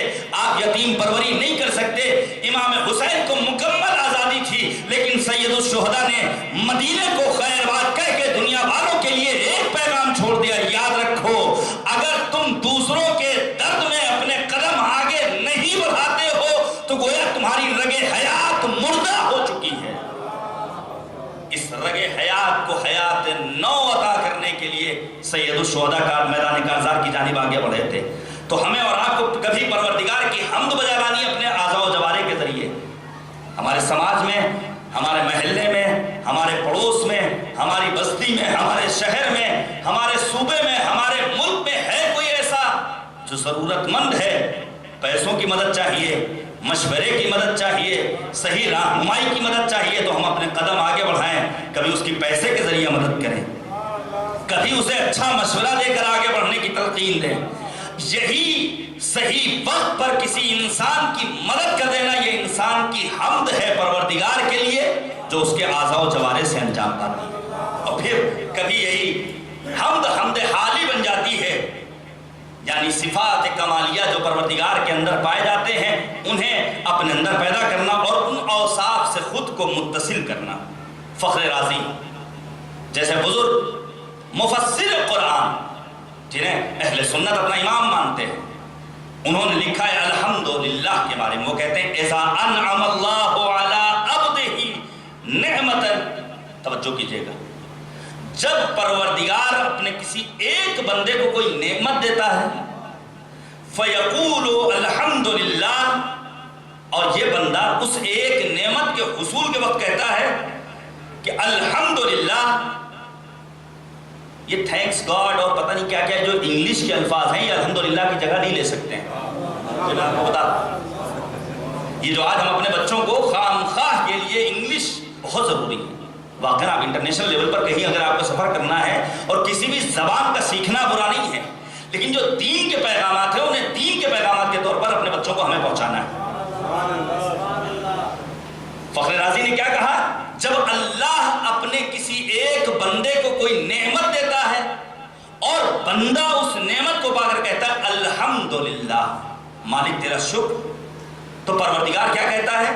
[SPEAKER 1] آپ یتیم پروری نہیں کر سکتے۔ امام حسین کو مکمل آزادی تھی، لیکن سید الشہداء نے مدینے کو خیر بات کہہ کے دنیا والوں کے لیے ایک پیغام چھوڑ دیا، یاد رکھو اگر تم دوسروں کے درد میں اپنے قدم آگے نہیں بڑھاتے ہو تو گویا تمہاری رگ حیات مردہ ہو چکی ہے۔ اس رگ حیات کو حیات نو عطا کرنے کے لیے سید الشہداء کا میدان کارزار کی جانب آگے بڑھے تھے۔ تو ہمیں اور آپ کو کبھی پروردگار کی حمد بجا لانی اپنے اعضاء و جوارح کے ذریعے۔ ہمارے سماج میں، ہمارے محلے میں، ہمارے پڑوس میں، ہماری بستی میں، ہمارے شہر میں، ہمارے صوبے میں، ہمارے ملک میں ہے کوئی ایسا جو ضرورت مند ہے، پیسوں کی مدد چاہیے، مشورے کی مدد چاہیے، صحیح رہنمائی کی مدد چاہیے، تو ہم اپنے قدم آگے بڑھائیں، کبھی اس کی پیسے کے ذریعے مدد کریں، کبھی اسے اچھا مشورہ دے کر آگے بڑھنے کی تلقین دیں۔ یہی صحیح وقت پر کسی انسان کی مدد کر دینا، یہ انسان کی حمد ہے پروردگار کے لیے جو اس کے اعضاء و جوارح سے انجام پاتی ہے۔ اور پھر کبھی یہی حمد حالی بن جاتی ہے، یعنی صفات کمالیہ جو پروردگار کے اندر پائے جاتے ہیں انہیں اپنے اندر پیدا کرنا اور ان اوصاف سے خود کو متصل کرنا۔ فخر رازی جیسے بزرگ مفسر قرآن جنہیں اہل سنت اپنا امام مانتے ہیں، انہوں نے لکھا ہے الحمدللہ کے بارے میں، وہ کہتے ہیں اذا انعم اللہ علی عبدہ نعمتا، توجہ کیجئے گا، جب پروردگار اپنے کسی ایک بندے کو کوئی نعمت دیتا ہے فَيَقُولُ الْحَمْدُلِلَّهِ، اور یہ بندہ اس ایک نعمت کے حصول کے وقت کہتا ہے کہ الحمدللہ، یہ تھینکس گاڈ اور پتہ نہیں کیا کیا جو انگلش کے الفاظ ہیں، یہ الحمدللہ کی جگہ نہیں لے سکتے ہیں۔ میں آپ کو بتا یہ جو آج ہم اپنے بچوں کو خام خواہ کے لیے انگلش بہت ضروری ہے، واقعا آپ انٹرنیشنل لیول پر کہیں اگر آپ کو سفر کرنا ہے اور کسی بھی زبان کا سیکھنا برا نہیں ہے، لیکن جو دین کے پیغامات ہیں انہیں دین کے پیغامات کے طور پر اپنے بچوں کو ہمیں پہنچانا ہے۔ فخر رازی نے کیا کہا؟ جب اللہ اپنے کسی ایک بندے کو کوئی نعمت دیتا ہے اور بندہ اس نعمت کو پا کر کہتا ہے الحمدللہ مالک تیرا شکر، تو پروردگار کیا کہتا ہے؟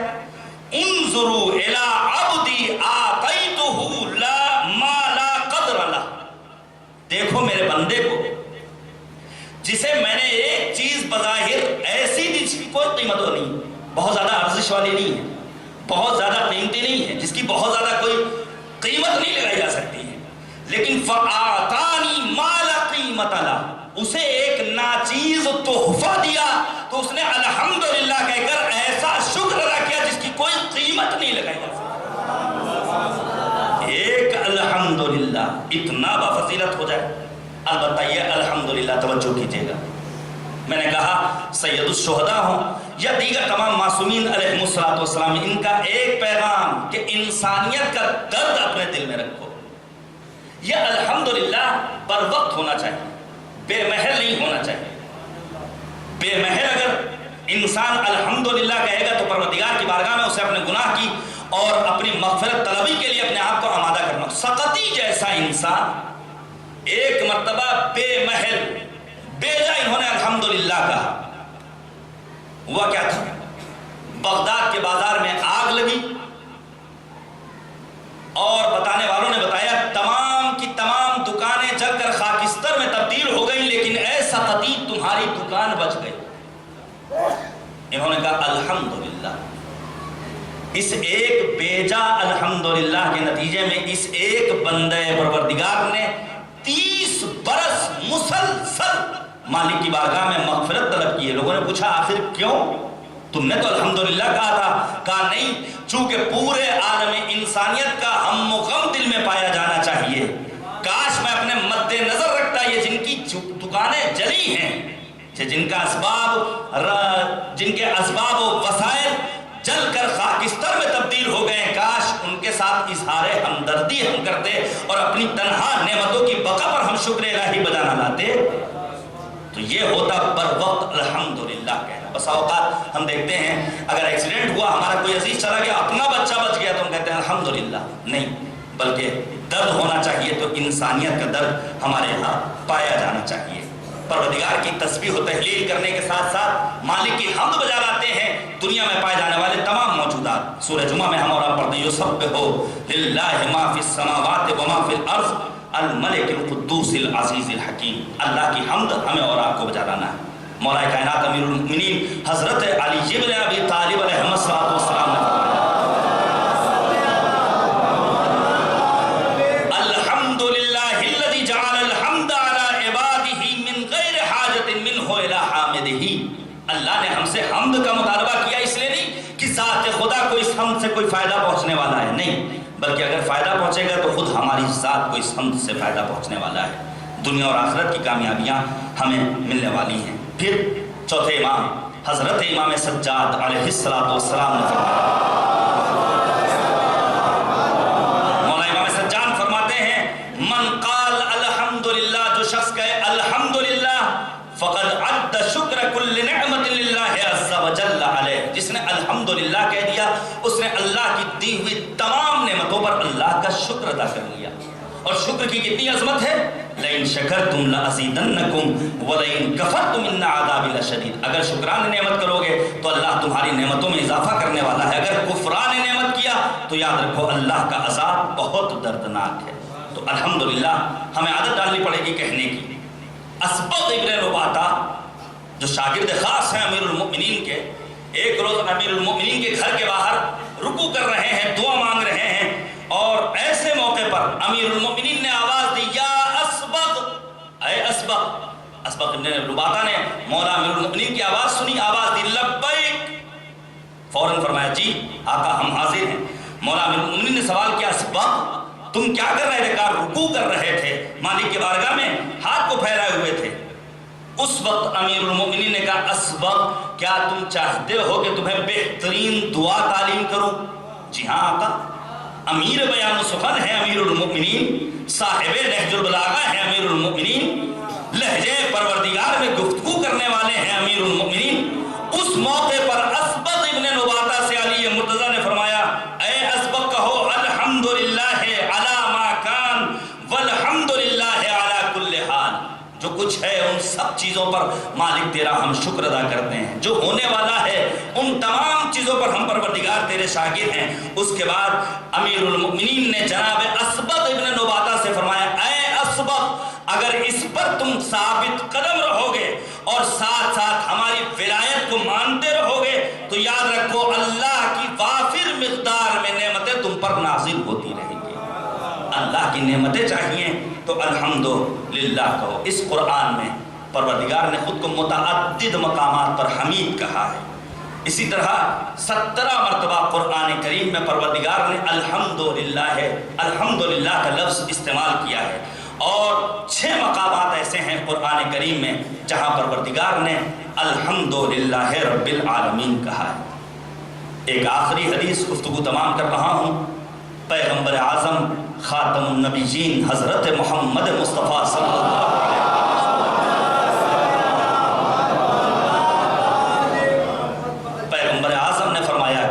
[SPEAKER 1] انظروا الی عبدی آتیتہ لا ما لا قدر لہ، دیکھو میرے بندے کو جسے میں نے ایک چیز بظاہر ایسی دی جس کی کوئی قیمت ہو نہیں، بہت زیادہ ارزش والی نہیں ہے، بہت زیادہ قیمتی نہیں ہے، جس کی بہت زیادہ کوئی قیمت نہیں لگائی جا سکتی ہے، لیکن فَآتَانِي مَا لَا قِیمَةَ لَهُ، اسے ایک ناچیز تحفہ دیا تو اس نے الحمدللہ کہہ کر ایسا شکر ادا کیا جس کی کوئی قیمت نہیں لگائی جا سکتی۔ ایک الحمدللہ اتنا بفضیلت ہو جائے، البتہ یہ الحمدللہ توجہ کیجئے گا، میں نے کہا سید الشہداء ہوں یا دیگر تمام معصومین علیہ السلام، ان کا ایک پیغام کہ انسانیت کا درد اپنے دل میں رکھو، یہ الحمدللہ بر وقت ہونا چاہیے، بے محل نہیں ہونا چاہیے۔ بے محل اگر انسان الحمدللہ کہے گا تو پروردگار کی بارگاہ میں اسے اپنے گناہ کی اور اپنی مغفرت طلبی کے لیے اپنے آپ کو آمادہ کرنا۔ سقطی جیسا انسان ایک مرتبہ بے محل بے جا انہوں نے الحمدللہ کہا، ہوا کیا تھا؟ بغداد کے بازار میں آگ لگی اور بتانے والوں نے بتایا تمام کی تمام دکانیں جل کر خاکستر میں تبدیل ہو گئی، لیکن اے سقطی تمہاری دکان بچ گئی۔ انہوں نے کہا الحمدللہ، اس ایک بیجا الحمدللہ کے نتیجے میں اس ایک بندے پروردگار نے 30 برس مسلسل مالک کی بارگاہ میں مغفرت طلب کی ہے۔ لوگوں نے پوچھا آخر کیوں؟ تم نے تو الحمدللہ کہا تھا۔ کہا نہیں، چونکہ پورے عالم انسانیت کا ہم و غم دل میں پایا جانا چاہیے، کاش میں اپنے مد نظر رکھتا یہ جن کی دکانیں جلی ہیں، جن کے اسباب و وسائل جل کر خاکستر میں تبدیل ہو گئے، کاش ان کے ساتھ اظہار ہمدردی ہم کرتے اور اپنی تنہا نعمتوں کی بقا پر ہم شکر الہی بجانا لاتے، تو یہ ہوتا بر وقت الحمدللہ کہنا. بس اوقات ہم دیکھتے ہیں اگر ایکسیڈنٹ ہوا, ہمارا کوئی عزیز چلا گیا, اپنا بچہ بچ گیا, تو ہم کہتے ہیں الحمدللہ. نہیں, بلکہ درد ہونا چاہیے تو انسانیت کا درد ہمارے یہاں پایا جانا چاہیے. پروردگار کی تسبیح و تحلیل کرنے کے ساتھ ساتھ مالک کی حمد بجا لاتے ہیں دنیا میں پائے جانے والے تمام موجودات. سورہ جمعہ میں ہم اور آپ پڑھتے ہیں یسبح للہ ما فی السماوات و ما فی الارض الملک القدوس العزیز الحکیم. اللہ کی حمد ہمیں اور آپ کو بجا لانا ہے. مولا کائنات امیر المؤمنین حضرت علی بن ابی طالب علیہ الصلوۃ والسلام نے الحمدللہ الذی جعل الحمد علی عبادہ من غیر حاجت منہ الی حامدہ. اللہ نے ہم سے حمد کا مطالبہ کیا اس لیے نہیں کہ ذات خدا کو اس حمد سے کوئی فائدہ پہنچنے والا ہے, نہیں, بلکہ اگر فائدہ پہنچے گا تو خود ہماری ذات کو اس حمد سے فائدہ پہنچنے والا ہے. دنیا اور آخرت کی کامیابیاں ہمیں ملنے والی ہیں. پھر چوتھے امام حضرت امام سجاد علیہ السلام نے فرمایا, مولا امام سجاد فرماتے ہیں من قال الحمدللہ, جو شخص کہے الحمدللہ, فقد عد شکر کل نعمت للہ عز وجل علیہ. جس نے الحمدللہ کہہ دیا اس نے اللہ کی دی ہوئی تمام نعمتوں پر اللہ کا شکر ادا کر لیا. اور شکر کی کتنی عظمت ہے, لئن شکرتم لازیدنکم ولئن کفرتم ان عذابی لشدید. اگر شکران نعمت کرو گے تو اللہ تمہاری نعمتوں میں اضافہ کرنے والا ہے, اگر کفران نعمت کیا تو یاد رکھو اللہ کا عذاب بہت دردناک ہے. تو الحمدللہ ہمیں عادت ڈالنی پڑے گی کہنے کی. اسبغ ابن رباطہ جو شاگرد خاص ہیں امیر المؤمنین کے, ایک روز امیر المؤمنین کے گھر کے باہر رکوع کر رہے ہیں, دعا مانگ رہے ہیں, اور ایسے موقع پر امیر المؤمنین نے آواز دی یا اسبغ, اے اسبغ. اسبغ ابن رباطہ نے مولا امیر المؤمنین کی آواز سنی, آواز دی لبیک. فوراً فرمایا جی آقا ہم حاضر ہیں. مولا امیر المؤمنین نے سوال کیا اسبغ تم کیا کر رہے تھے؟ کہا رکوع کر رہے تھے, مالک کی بارگاہ میں ہاتھ کو پھیلائے ہوئے تھے. اس وقت امیر المؤمنین نے کہا اسبغ کیا تم چاہتے ہو کہ تمہیں بہترین دعا تعلیم کروں؟ جی ہاں آقا. امیر بیان و سخن ہے امیر المؤمنین, صاحب نہج البلاغہ ہے امیر المؤمنین, لہجے پروردگار میں گفتگو کرنے والے ہیں امیر المؤمنین. اس موقع پر اسبغ ابن رباطہ سے علی مرتضیٰ نے فرمایا اے اسبغ کہو الحمدللہ علی ما کان والحمدللہ علی کل حال. جو کچھ ہے ان سب چیزوں پر مالک تیرا ہم شکر ادا کرتے ہیں, جو ہونے والا ہے ان تمام چیزوں پر ہم پروردگار تیرے شاگرد ہیں. اس کے بعد امیر المؤمنین نے جناب اسبغ ابن رباطہ سے فرمایا اے اسبغ اگر اس پر تم ثابت قدم رہو گے اور ساتھ ساتھ ہماری ولایت کو مانتے رہو گے تو یاد رکھو اللہ کی وافر مقدار میں نعمتیں تم پر نازل ہوتی رہیں گی. اللہ کی نعمتیں چاہیے تو الحمدللہ کہو. اس قرآن میں پروردگار نے خود کو متعدد مقامات پر حمید کہا ہے. اسی طرح 17 مرتبہ قرآن کریم میں پروردگار نے الحمدللہ کا لفظ استعمال کیا ہے, اور 6 مقامات ایسے ہیں قرآن کریم میں جہاں پروردگار نے الحمدللہ رب العالمین کہا ہے. ایک آخری حدیث گفتگو تمام کر رہا ہوں. پیغمبر اعظم خاتم النبیین حضرت محمد مصطفیٰ صلی اللہ علیہ وسلم, پیغمبر اعظم نے فرمایا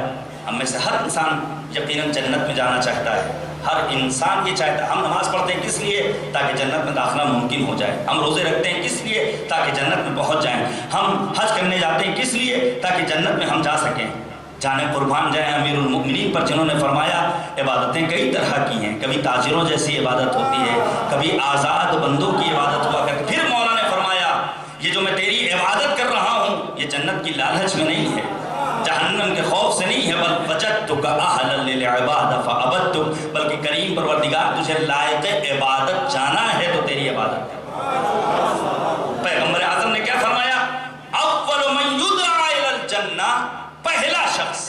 [SPEAKER 1] ہم میں سے ہر انسان یقیناً جنت میں جانا چاہتا ہے. ہر انسان یہ چاہتا ہے. ہم نماز پڑھتے ہیں کس لیے؟ تاکہ جنت میں داخلہ ممکن ہو جائے. ہم روزے رکھتے ہیں کس لیے؟ تاکہ جنت میں پہنچ جائیں. ہم حج کرنے جاتے ہیں کس لیے؟ تاکہ جنت میں ہم جا سکیں. جانے قربان جائیں امیر المؤمنین پر جنہوں نے فرمایا عبادتیں کئی طرح کی ہیں. کبھی تاجروں جیسی عبادت ہوتی ہے, کبھی آزاد بندوں کی عبادت ہوا کرتی. پھر مولا نے فرمایا یہ جو میں تیری عبادت کر رہا ہوں یہ جنت کی لالچ میں نہیں ہے, جہنم کے خوف سے نہیں ہے, بل وجدتک اہلا للعبادہ فعبدتک, بلکہ کریم پروردگار تجھے لائق عبادت جانا ہے تو تیری عبادت کر. پیغمبر اعظم نے کیا فرمایا؟ اول من یدعى الی الجنہ, پہلا شخص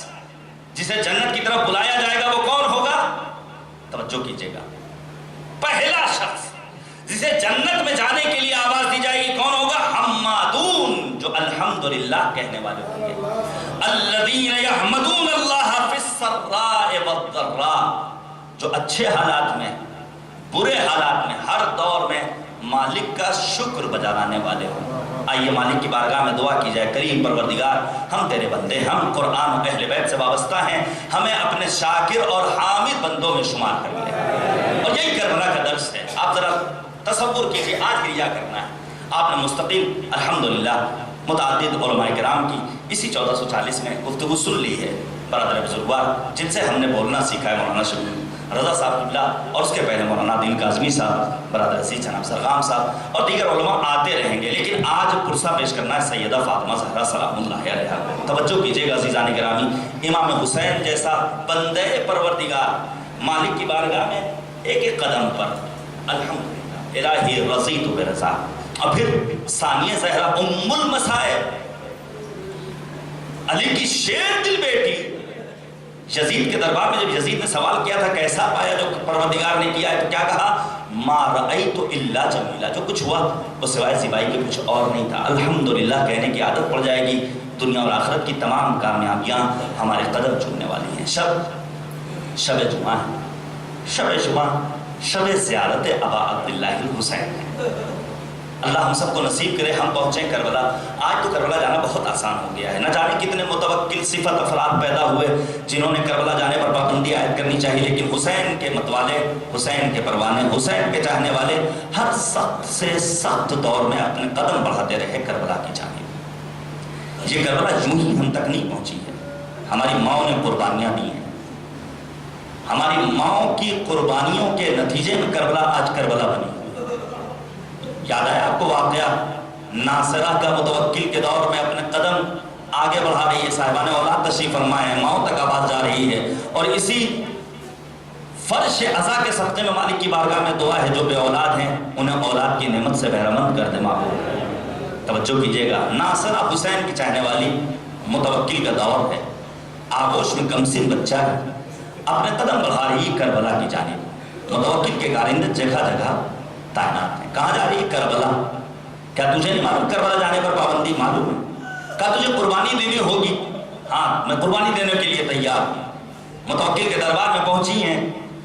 [SPEAKER 1] جسے جنت کی طرف بلایا جائے گا وہ کون ہوگا؟ توجہ کیجئے گا. پہلا شخص جسے جنت میں جانے کے لیے آواز دی جائے گی کون ہوگا؟ حمادون, جو الحمدللہ کہنے والے ہوں گے. الذین یحمدون اللہ فی السراء والضراء, جو اچھے حالات میں برے حالات میں ہر دور میں مالک کا شکر بجا لانے والے ہوں. آئیے مالک کی بارگاہ میں دعا کی جائے۔ کریم پروردگار، ہم تیرے بندے، ہم قرآن و اہل بیت سے وابستہ ہیں، ہمیں اپنے شاکر اور حامد بندوں میں شمار کر لے۔ اور یہی کربلا کا درس ہے۔ آپ ذرا تصور کیجئے، آج کریا کرنا ہے، آپ نے مستقل الحمدللہ متعدد علماء کرام کی اسی 1440 میں گفتگو سن لی ہے۔ برادر بزرگوار جن سے ہم نے بولنا سیکھا ہے، مولانا شریف رضا صاحب قبلہ، اور اس کے پہلے مولانا دین کاظمی صاحب، برادر عزیز جناب سرغام صاحب اور دیگر علماء آتے رہیں گے، لیکن آج پرسہ پیش کرنا ہے سیدہ فاطمہ زہرا سلام اللہ علیہا۔ توجہ کیجئے گا عزیزان گرامی، امام حسین جیسا بندے پروردگار مالک کی بارگاہ میں ایک ایک قدم پر الحمدللہ الہی رضیت برضا۔ اور پھر ثانیہ زہرا ام المصائب، علی کی شیر دل بیٹی، یزید کے دربار میں جب یزید نے سوال کیا تھا کیسا پایا جو پروردگار نے کیا ہے، تو کیا کہا؟ ما رأیت الا جمیلا، جو کچھ ہوا وہ سوائے زیبائی کے کچھ اور نہیں تھا۔ الحمدللہ کہنے کی عادت پڑ جائے گی، دنیا اور آخرت کی تمام کامیابیاں ہمارے قدم چومنے والی ہیں۔ شب جمعہ ہے، شب جمعہ شب زیارت ابا عبداللہ الحسین ہے۔ اللہ ہم سب کو نصیب کرے ہم پہنچیں کربلا۔ آج تو کربلا جانا بہت آسان ہو گیا ہے، نہ جانے کتنے متوکل صفت افراد پیدا ہوئے جنہوں نے کربلا جانے پر پابندی عائد کرنی چاہیے، لیکن حسین کے متوالے، حسین کے پروانے، حسین کے چاہنے والے ہر سخت سے سخت دور میں اپنے قدم بڑھاتے رہے کربلا کی جانب۔ یہ کربلا یوں ہی ہم تک نہیں پہنچی ہے، ہماری ماؤں نے قربانیاں دی ہیں، ہماری ماؤں کی قربانیوں کے نتیجے میں کربلا آج کربلا بنی۔ یاد ہے آپ کو واقعہ ناصرہ کا متوکل کے دور میں اپنے قدم آگے بڑھا رہی ہے، صاحبان اولاد تشریف فرمائے ہیں، ماؤں تک آواز جا رہی ہے، اور اسی فرش عزا کے صدقے میں مالک کی بارگاہ میں دعا ہے جو بے اولاد ہیں انہیں اولاد کی نعمت سے بہرمند کر دے معبود۔ توجہ کیجئے گا، ناصرہ حسین کی چاہنے والی متوکل کا دور ہے، آغوش میں کمسن بچہ ہے، اپنے قدم بڑھا رہی کربلا کی جانب۔ متوکل کے کارندے جگہ جگہ تعینات ہیں۔ کہاں جا رہی ہے؟ کربلا۔ کیا تجھے نہیں معلوم کربلا جانے پر پابندی معلوم ہے؟ کیا تجھے قربانی دینی ہوگی؟ ہاں، میں قربانی دینے کے لیے تیار ہوں۔ متوکل کے دربار میں پہنچی ہیں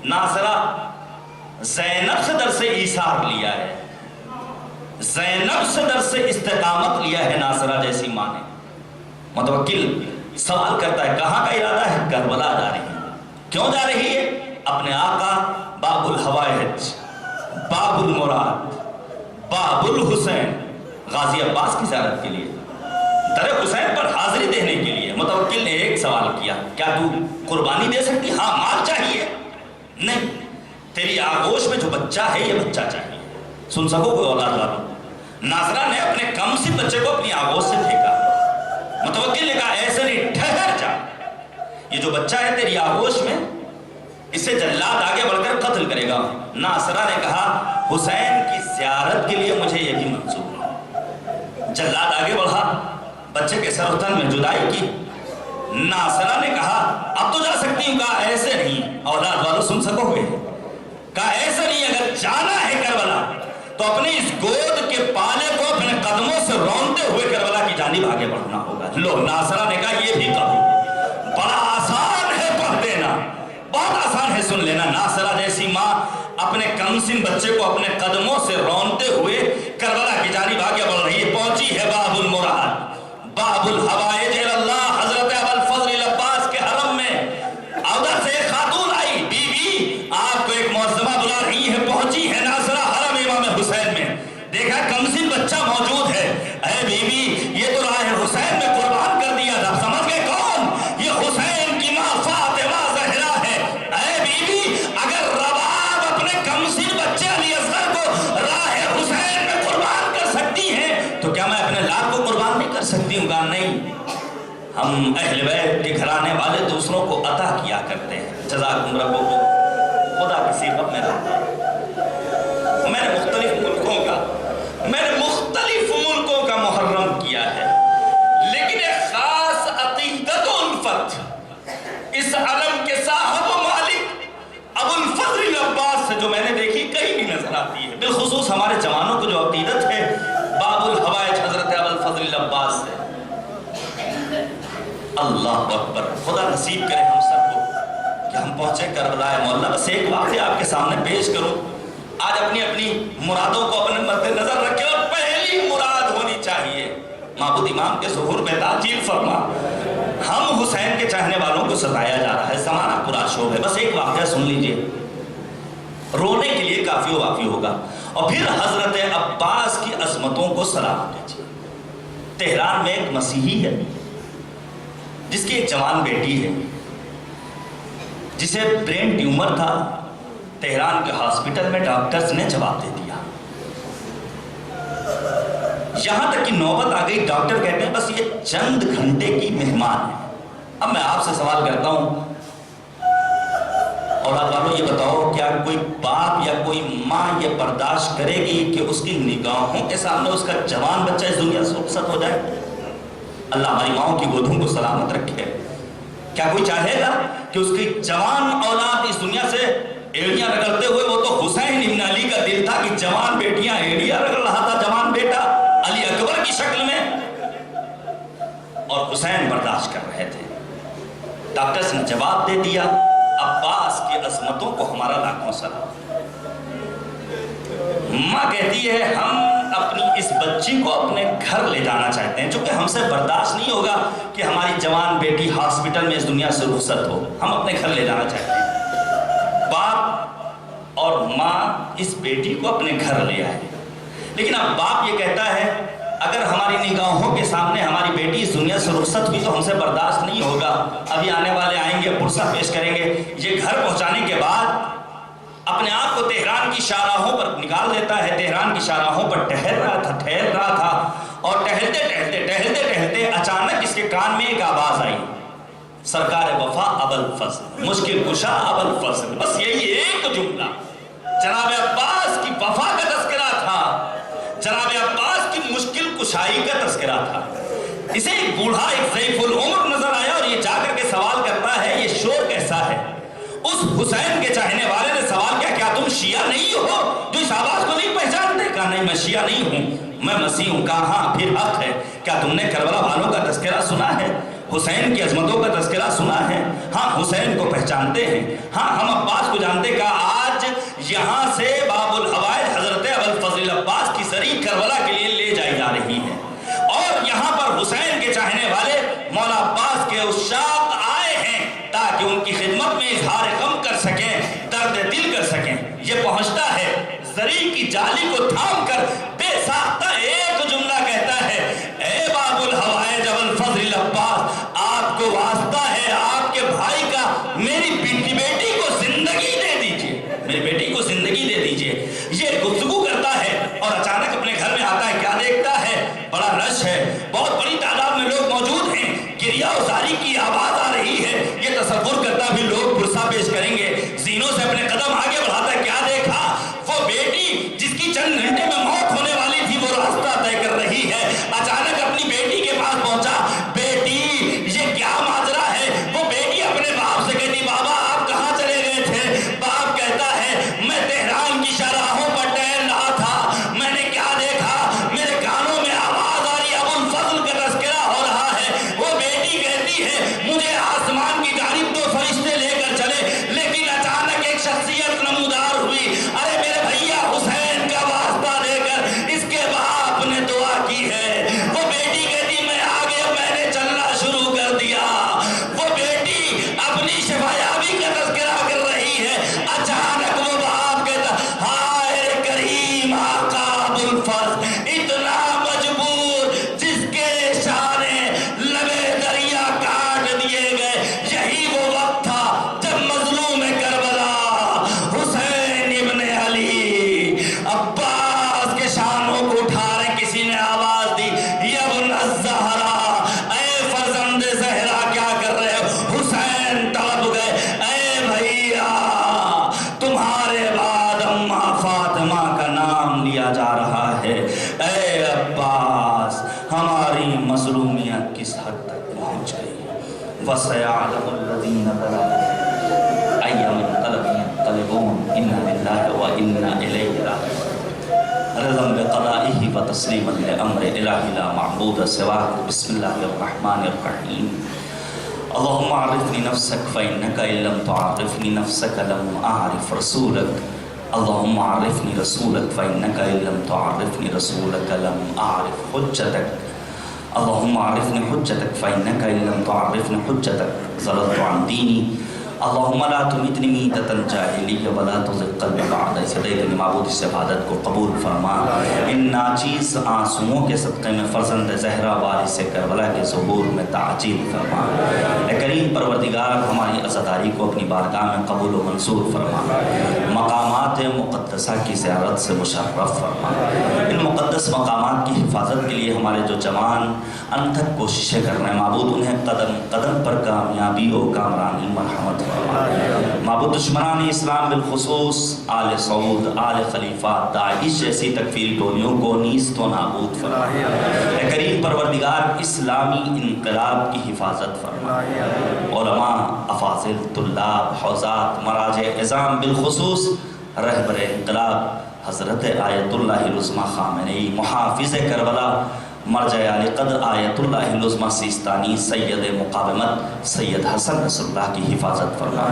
[SPEAKER 1] ناصرہ، زینب سے درس ایثار لیا ہے، زینب سے درس استقامت لیا ہے ناصرہ جیسی ماں نے۔ متوکل سوال کرتا ہے کہاں کا ارادہ ہے؟ کربلا جا رہی ہے۔ کیوں جا رہی ہے؟ اپنے آقا باب الحوائج، باب المراد، باب الحسین غازی عباس کی زیارت کے لیے، در حسین پر حاضری دینے کے لیے۔ متوکل نے ایک سوال کیا، کیا تو قربانی دے سکتی؟ ہاں، مال چاہیے؟ نہیں، تیری آغوش میں جو بچہ ہے یہ بچہ چاہیے، سن سکو کوئی اولاد والوں۔ ناصرہ نے اپنے کم سے بچے کو اپنی آغوش سے پھینکا۔ متوکل نے کہا ایسے نہیں، ٹھہر جا، یہ جو بچہ ہے تیری آغوش میں، اسے جلاد آگے بڑھ کر قتل کرے گا۔ ناصرہ نے کہا حسین کی زیارت کے لیے مجھے یہ بھی منظور ہے۔ جلاد آگے بڑھا، بچے کے سر و تن میں جدائی کی۔ ناصرہ نے کہا اب تو جا سکتی ہوں۔ کہا ایسے نہیں، اولاد والوں سن سکو گے؟ کہا ایسے نہیں، اگر جانا ہے کربلا تو اپنی اس گود کے پالے کو اپنے قدموں سے رونتے ہوئے کربلا کی جانب آگے بڑھنا ہوگا۔ لو، ناصرہ نے کہا یہ بھی قبول، بڑا آسان ہے پڑھ دینا، بہت آسان ہے سن لینا۔ ناصرہ جیسی ماں اپنے کمسن بچے کو اپنے قدموں سے رونتے ہوئے کربلا کی جانب آگے بڑھ رہی ہے۔ پہنچی ہے باب المراد، باب الحوائج اللہ، حضرت ابو الفضل عباس کے حرم میں۔ ادھر سے ایک خاتون آئی، بی بی آپ کو ایک معظمہ بلا رہی ہے۔ پہنچی ہے ناصرہ حرم امام حسین میں، دیکھا کمسن بچہ موجود ہے۔ اے بی بی، یہ تو راہ حسین میں قربان کر دیا تھا، سمجھ گئے کون؟ یہ حسین کی ماں فاطمہ زہرا ہے۔ اے بی بی، اگر رباب اپنے کمسن بچے علی اصغر کو راہ حسین میں قربان کر سکتی ہیں تو کیا میں اپنے لاپ کو قربان نہیں کر سکتی ہوں؟ کہا نہیں، ہم اہل بیت کے گھرانے والے دوسروں کو عطا کیا کرتے ہیں۔ جزاکم ربکم، خدا کی صفت میں رہتا ہے۔ میں نے مختلف ملکوں کا محرم کیا ہے، لیکن ایک خاص عقیدت و الفت اس علم کے صاحب و مالک ابو الفضل عباس سے جو میں نے دیکھی کہیں بھی نظر آتی ہے، بالخصوص ہمارے جوانوں کو جو عقیدت ہے باب الحوائج حضرت ابو الفضل عباس سے۔ اللہ اکبر، خدا نصیب کرے ہم سب کو کہ ہم پہنچے کربلا مولا۔ بس ایک واقعہ آپ کے سامنے پیش کروں۔ آج اپنی اپنی مرادوں کو اپنے مد نظر رکھے، اور پہلی مراد ہونی چاہیے معبود امام کے ظہور پہ تعجیل فرما. ہم حسین کے چاہنے والوں کو ستایا جا رہا ہے، زمانہ پورا شوب ہے. بس ایک واقعہ سن لیجئے، رونے کے لیے کافی و وافی ہوگا. اور پھر حضرت عباس کی عظمتوں کو سلام دیجیے. تہران میں ایک مسیحی ہے جس کی ایک جوان بیٹی ہے جسے برین ٹیومر تھا. تہران کے ہاسپٹل میں ڈاکٹرز نے جواب دے دیا. یہاں تک کہ نوبت آ گئی، ڈاکٹر کہتے ہیں بس یہ چند گھنٹے کی مہمان ہے. اب میں آپ سے سوال کرتا ہوں، اولاد والوں یہ بتاؤ، کیا کوئی باپ یا کوئی ماں یہ برداشت کرے گی کہ اس کی نگاہوں کے سامنے اس کا جوان بچہ اس دنیا سے رخصت ہو جائے؟ اللہ ہماری ماؤں کی گودھوں کو سلامت رکھے. کیا کوئی چاہے گا کہ اس کی جوان اولاد اس دنیا سے ایڑیاں رگڑتے ہوئے؟ وہ تو حسین ابن علی کا دل تھا کہ جوان بیٹیاں ایڑیاں رگڑ رہا تھا، جوان بیٹا علی اکبر کی شکل میں، اور حسین برداشت کر رہے تھے. ڈاکٹرز نے جواب دے دیا، عباس کی عظمتوں کو ہمارا لاکھوں سلام. ماں کہتی ہے ہم اپنی اس بچی کو اپنے گھر لے جانا چاہتے ہیں، چونکہ ہم سے برداشت نہیں ہوگا کہ ہماری جوان بیٹی ہاسپٹل میں اس دنیا سے رخصت ہو. ہم اپنے گھر لے جانا چاہتے ہیں. باپ اور ماں اس بیٹی کو اپنے گھر لے آئے. لیکن اب باپ یہ کہتا ہے اگر ہماری نگاہوں کے سامنے ہماری بیٹی اس دنیا سے رخصت ہوئی تو ہم سے برداشت نہیں ہوگا. ابھی آنے والے آئیں گے، پرسہ پیش کریں گے. یہ گھر پہنچانے کے بعد اپنے آپ کو تہران کی شاہراہوں پر نکال دیتا ہے. تہران کی شاہراہوں پر ٹہل رہا تھا اور ٹہلتے اچانک اس کے کان میں ایک آواز آئی، سرکار وفا ابوالفضل، مشکل کشا ابوالفضل. بس یہی ایک جملہ جناب عباس کی وفا کا تذکرہ تھا، جناب عباس کی مشکل کشائی کا تذکرہ تھا. اسے ایک بوڑھا، ایک ضعیف العمر نظر آیا اور یہ جا کر کے سوال کرتا ہے یہ شور کیسا ہے؟ اس حسین کے چاہنے والے نے سوال کیا، کیا تم شیعہ نہیں ہو جو اس آواز کو نہیں پہچانتے؟ کہا نہیں میں شیعہ نہیں ہوں، میں مسیح ہوں. کہا ہاں پھر حق ہے. کیا تم نے کربلا والوں کا تذکرہ سنا ہے؟ حسین کی عظمتوں کا تذکرہ سنا ہے؟ ہاں حسین کو پہچانتے ہیں. ہاں ہم عباس کو جانتے. کہا آج یہاں سے باب الحوائج حضرت ابوالفضل عباس کی سری کربلا کے لیے لے جائی جا رہی ہے، اور یہاں پر حسین کے چاہنے والے مولا عباس کے عشاق آئے ہیں تاکہ ان کی خدمت میں اظہار غم کر سکیں، درد دل کر سکیں. یہ پہنچتا ہے زری کی جالی کو تھام کر بے ساختہ ایک جملہ کہتا ہے، اے باب الحوائج ابوالفضل عباس، آپ کو واسطہ ہے آپ کے بھائی کا، میری بیٹی کو زندگی دے دیجئے، میری بیٹی کو زندگی دے دیجئے. یہ گفتگو کرتا ہے اور اچانک اپنے گھر میں آتا ہے. کیا دیکھتا ہے؟ بڑا رش ہے، بہت بڑی تعداد میں لوگ موجود ہیں، گریہ و زاری کی آواز آ رہی ہے. یہ تصور کرتا بھی لوگ پرسہ پیش کریں گے. زینوں سے اپنے قدم آگے بڑھاتا ہے. کیا دیکھا؟ وہ بیٹی جس کی چند گھنٹے میں موت ہونے والی تھی وہ راستہ طے کر رہی ہے. اچانک اپنی بیٹی کے پاس پہنچا. بیٹی یہ کیا ماجرا ہے؟ وہ بیٹی اپنے باپ سے کہتی بابا آپ کہاں چلے گئے تھے؟ باپ کہتا ہے میں تہران کی شاہراہوں پر ٹہل رہا تھا، میں نے کیا دیکھا؟ میرے کانوں میں آواز آ رہی ابوالفضل کا تذکرہ ہو رہا ہے. وہ بیٹی کہتی ہے مجھے آسمان کی جانب تو فرشتے لے کر چلے، لیکن اچانک ایک شخصیت نمودار ہوئی. ارے میرے بھیا حسین کا واسطہ دے کر اس کے باپ نے دعا کی ہے. وہ بیٹی کہتی میں آگے میں نے چلنا شروع کر دیا. وہ بیٹی اپنی شفایابی کا تذکرہ کر رہی ہے. اچانک وہ باپ کہتا ہائے کریم آقا ابوالفضل، اتنا مجبور جس کے اشارے لبے دریا کاٹ دیے گئے. یہی وہ وقت تھا جب مظلوم کربلا حسین ابن علی عباس کے شانوں کو اٹھا رہے. کسی نے آواز دی یا ابن الزہرا، اے فرزند زہرا کیا کر رہے ہو؟ حسین تڑپ گئے. اے بھیا تمہارے بعد اماں فاطمہ کا نام لیا جا رہا ہے. اے عباس ہماری مظلومیت کس حد تک پہنچ گئی. وَسَيَعْلَمُ الَّذِينَ ظَلَمُوا أَيَّ مُنقَلَبٍ يَنقَلِبُونَ إِنَّا لِلَّهِ وَإِنَّا إِلَيْهِ رَاجِعُونَ. رضا بقضائه وتسليما لأمر إله لا معبود سواك. بسم الله الرحمن الرحيم. اللهم عرفني نفسك فإنك إن لم تعرفني نفسك لم أعرف رسولك. اللهم عرفني رسولك فإنك إن لم تعرفني رسولك لم أعرف حجتك. اللهم عرفني حجتك فإنك إن لم تعرفني حجتك ضللت عن ديني اللهم لا تمتنی میتۃ الجاہلیہ ولا تزغ قلبی بعد اذ ہدیتنی۔ معبود اس عبادت کو قبول فرما، ان ناچیز آنسوؤں کے صدقے میں فرزند زہرا وارث کربلا کے ظہور میں تعجیل فرما۔ اے کریم پروردگار ہماری عزاداری کو اپنی بارگاہ میں قبول و منظور فرما، مقامات مقدسہ کی زیارت سے مشرف فرما۔ ان مقدس مقامات کی حفاظت کے لیے ہمارے جو جوان انتھک کوششیں کر رہے ہیں معبود انہیں قدم قدم پر کامیابی و کامرانی مرحمت فرما۔ معبود دشمنان اسلام بالخصوص آل سعود، آل خلیفہ، داعش جیسی تکفیری ٹولیوں کو نیست و نابود فرما۔ اے کریم پروردگار اسلامی انقلاب کی حفاظت فرما۔ علماء، افاضل، طلاب، حوزات، مراجع عظام بالخصوص رہبر انقلاب حضرت آیت اللہ العظمیٰ خامنئی محافظ کربلا مرجع علی قدر آیت اللہ العظمیٰ سیستانی سید مقاومت سید حسن نصر اللہ کی حفاظت فرما۔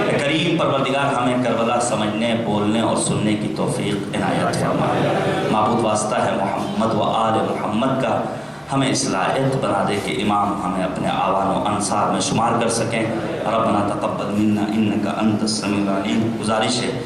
[SPEAKER 1] اے کریم پروردگار ہمیں کربلا سمجھنے، بولنے اور سننے کی توفیق عنایت فرما۔ معبود واسطہ ہے محمد و آل محمد کا، ہمیں اس لائق بنا دے کہ امام ہمیں اپنے آوان و انصار میں شمار کر سکیں۔ ربنا تقبل منا انک انت السمیع العلیم۔ گزارش ہے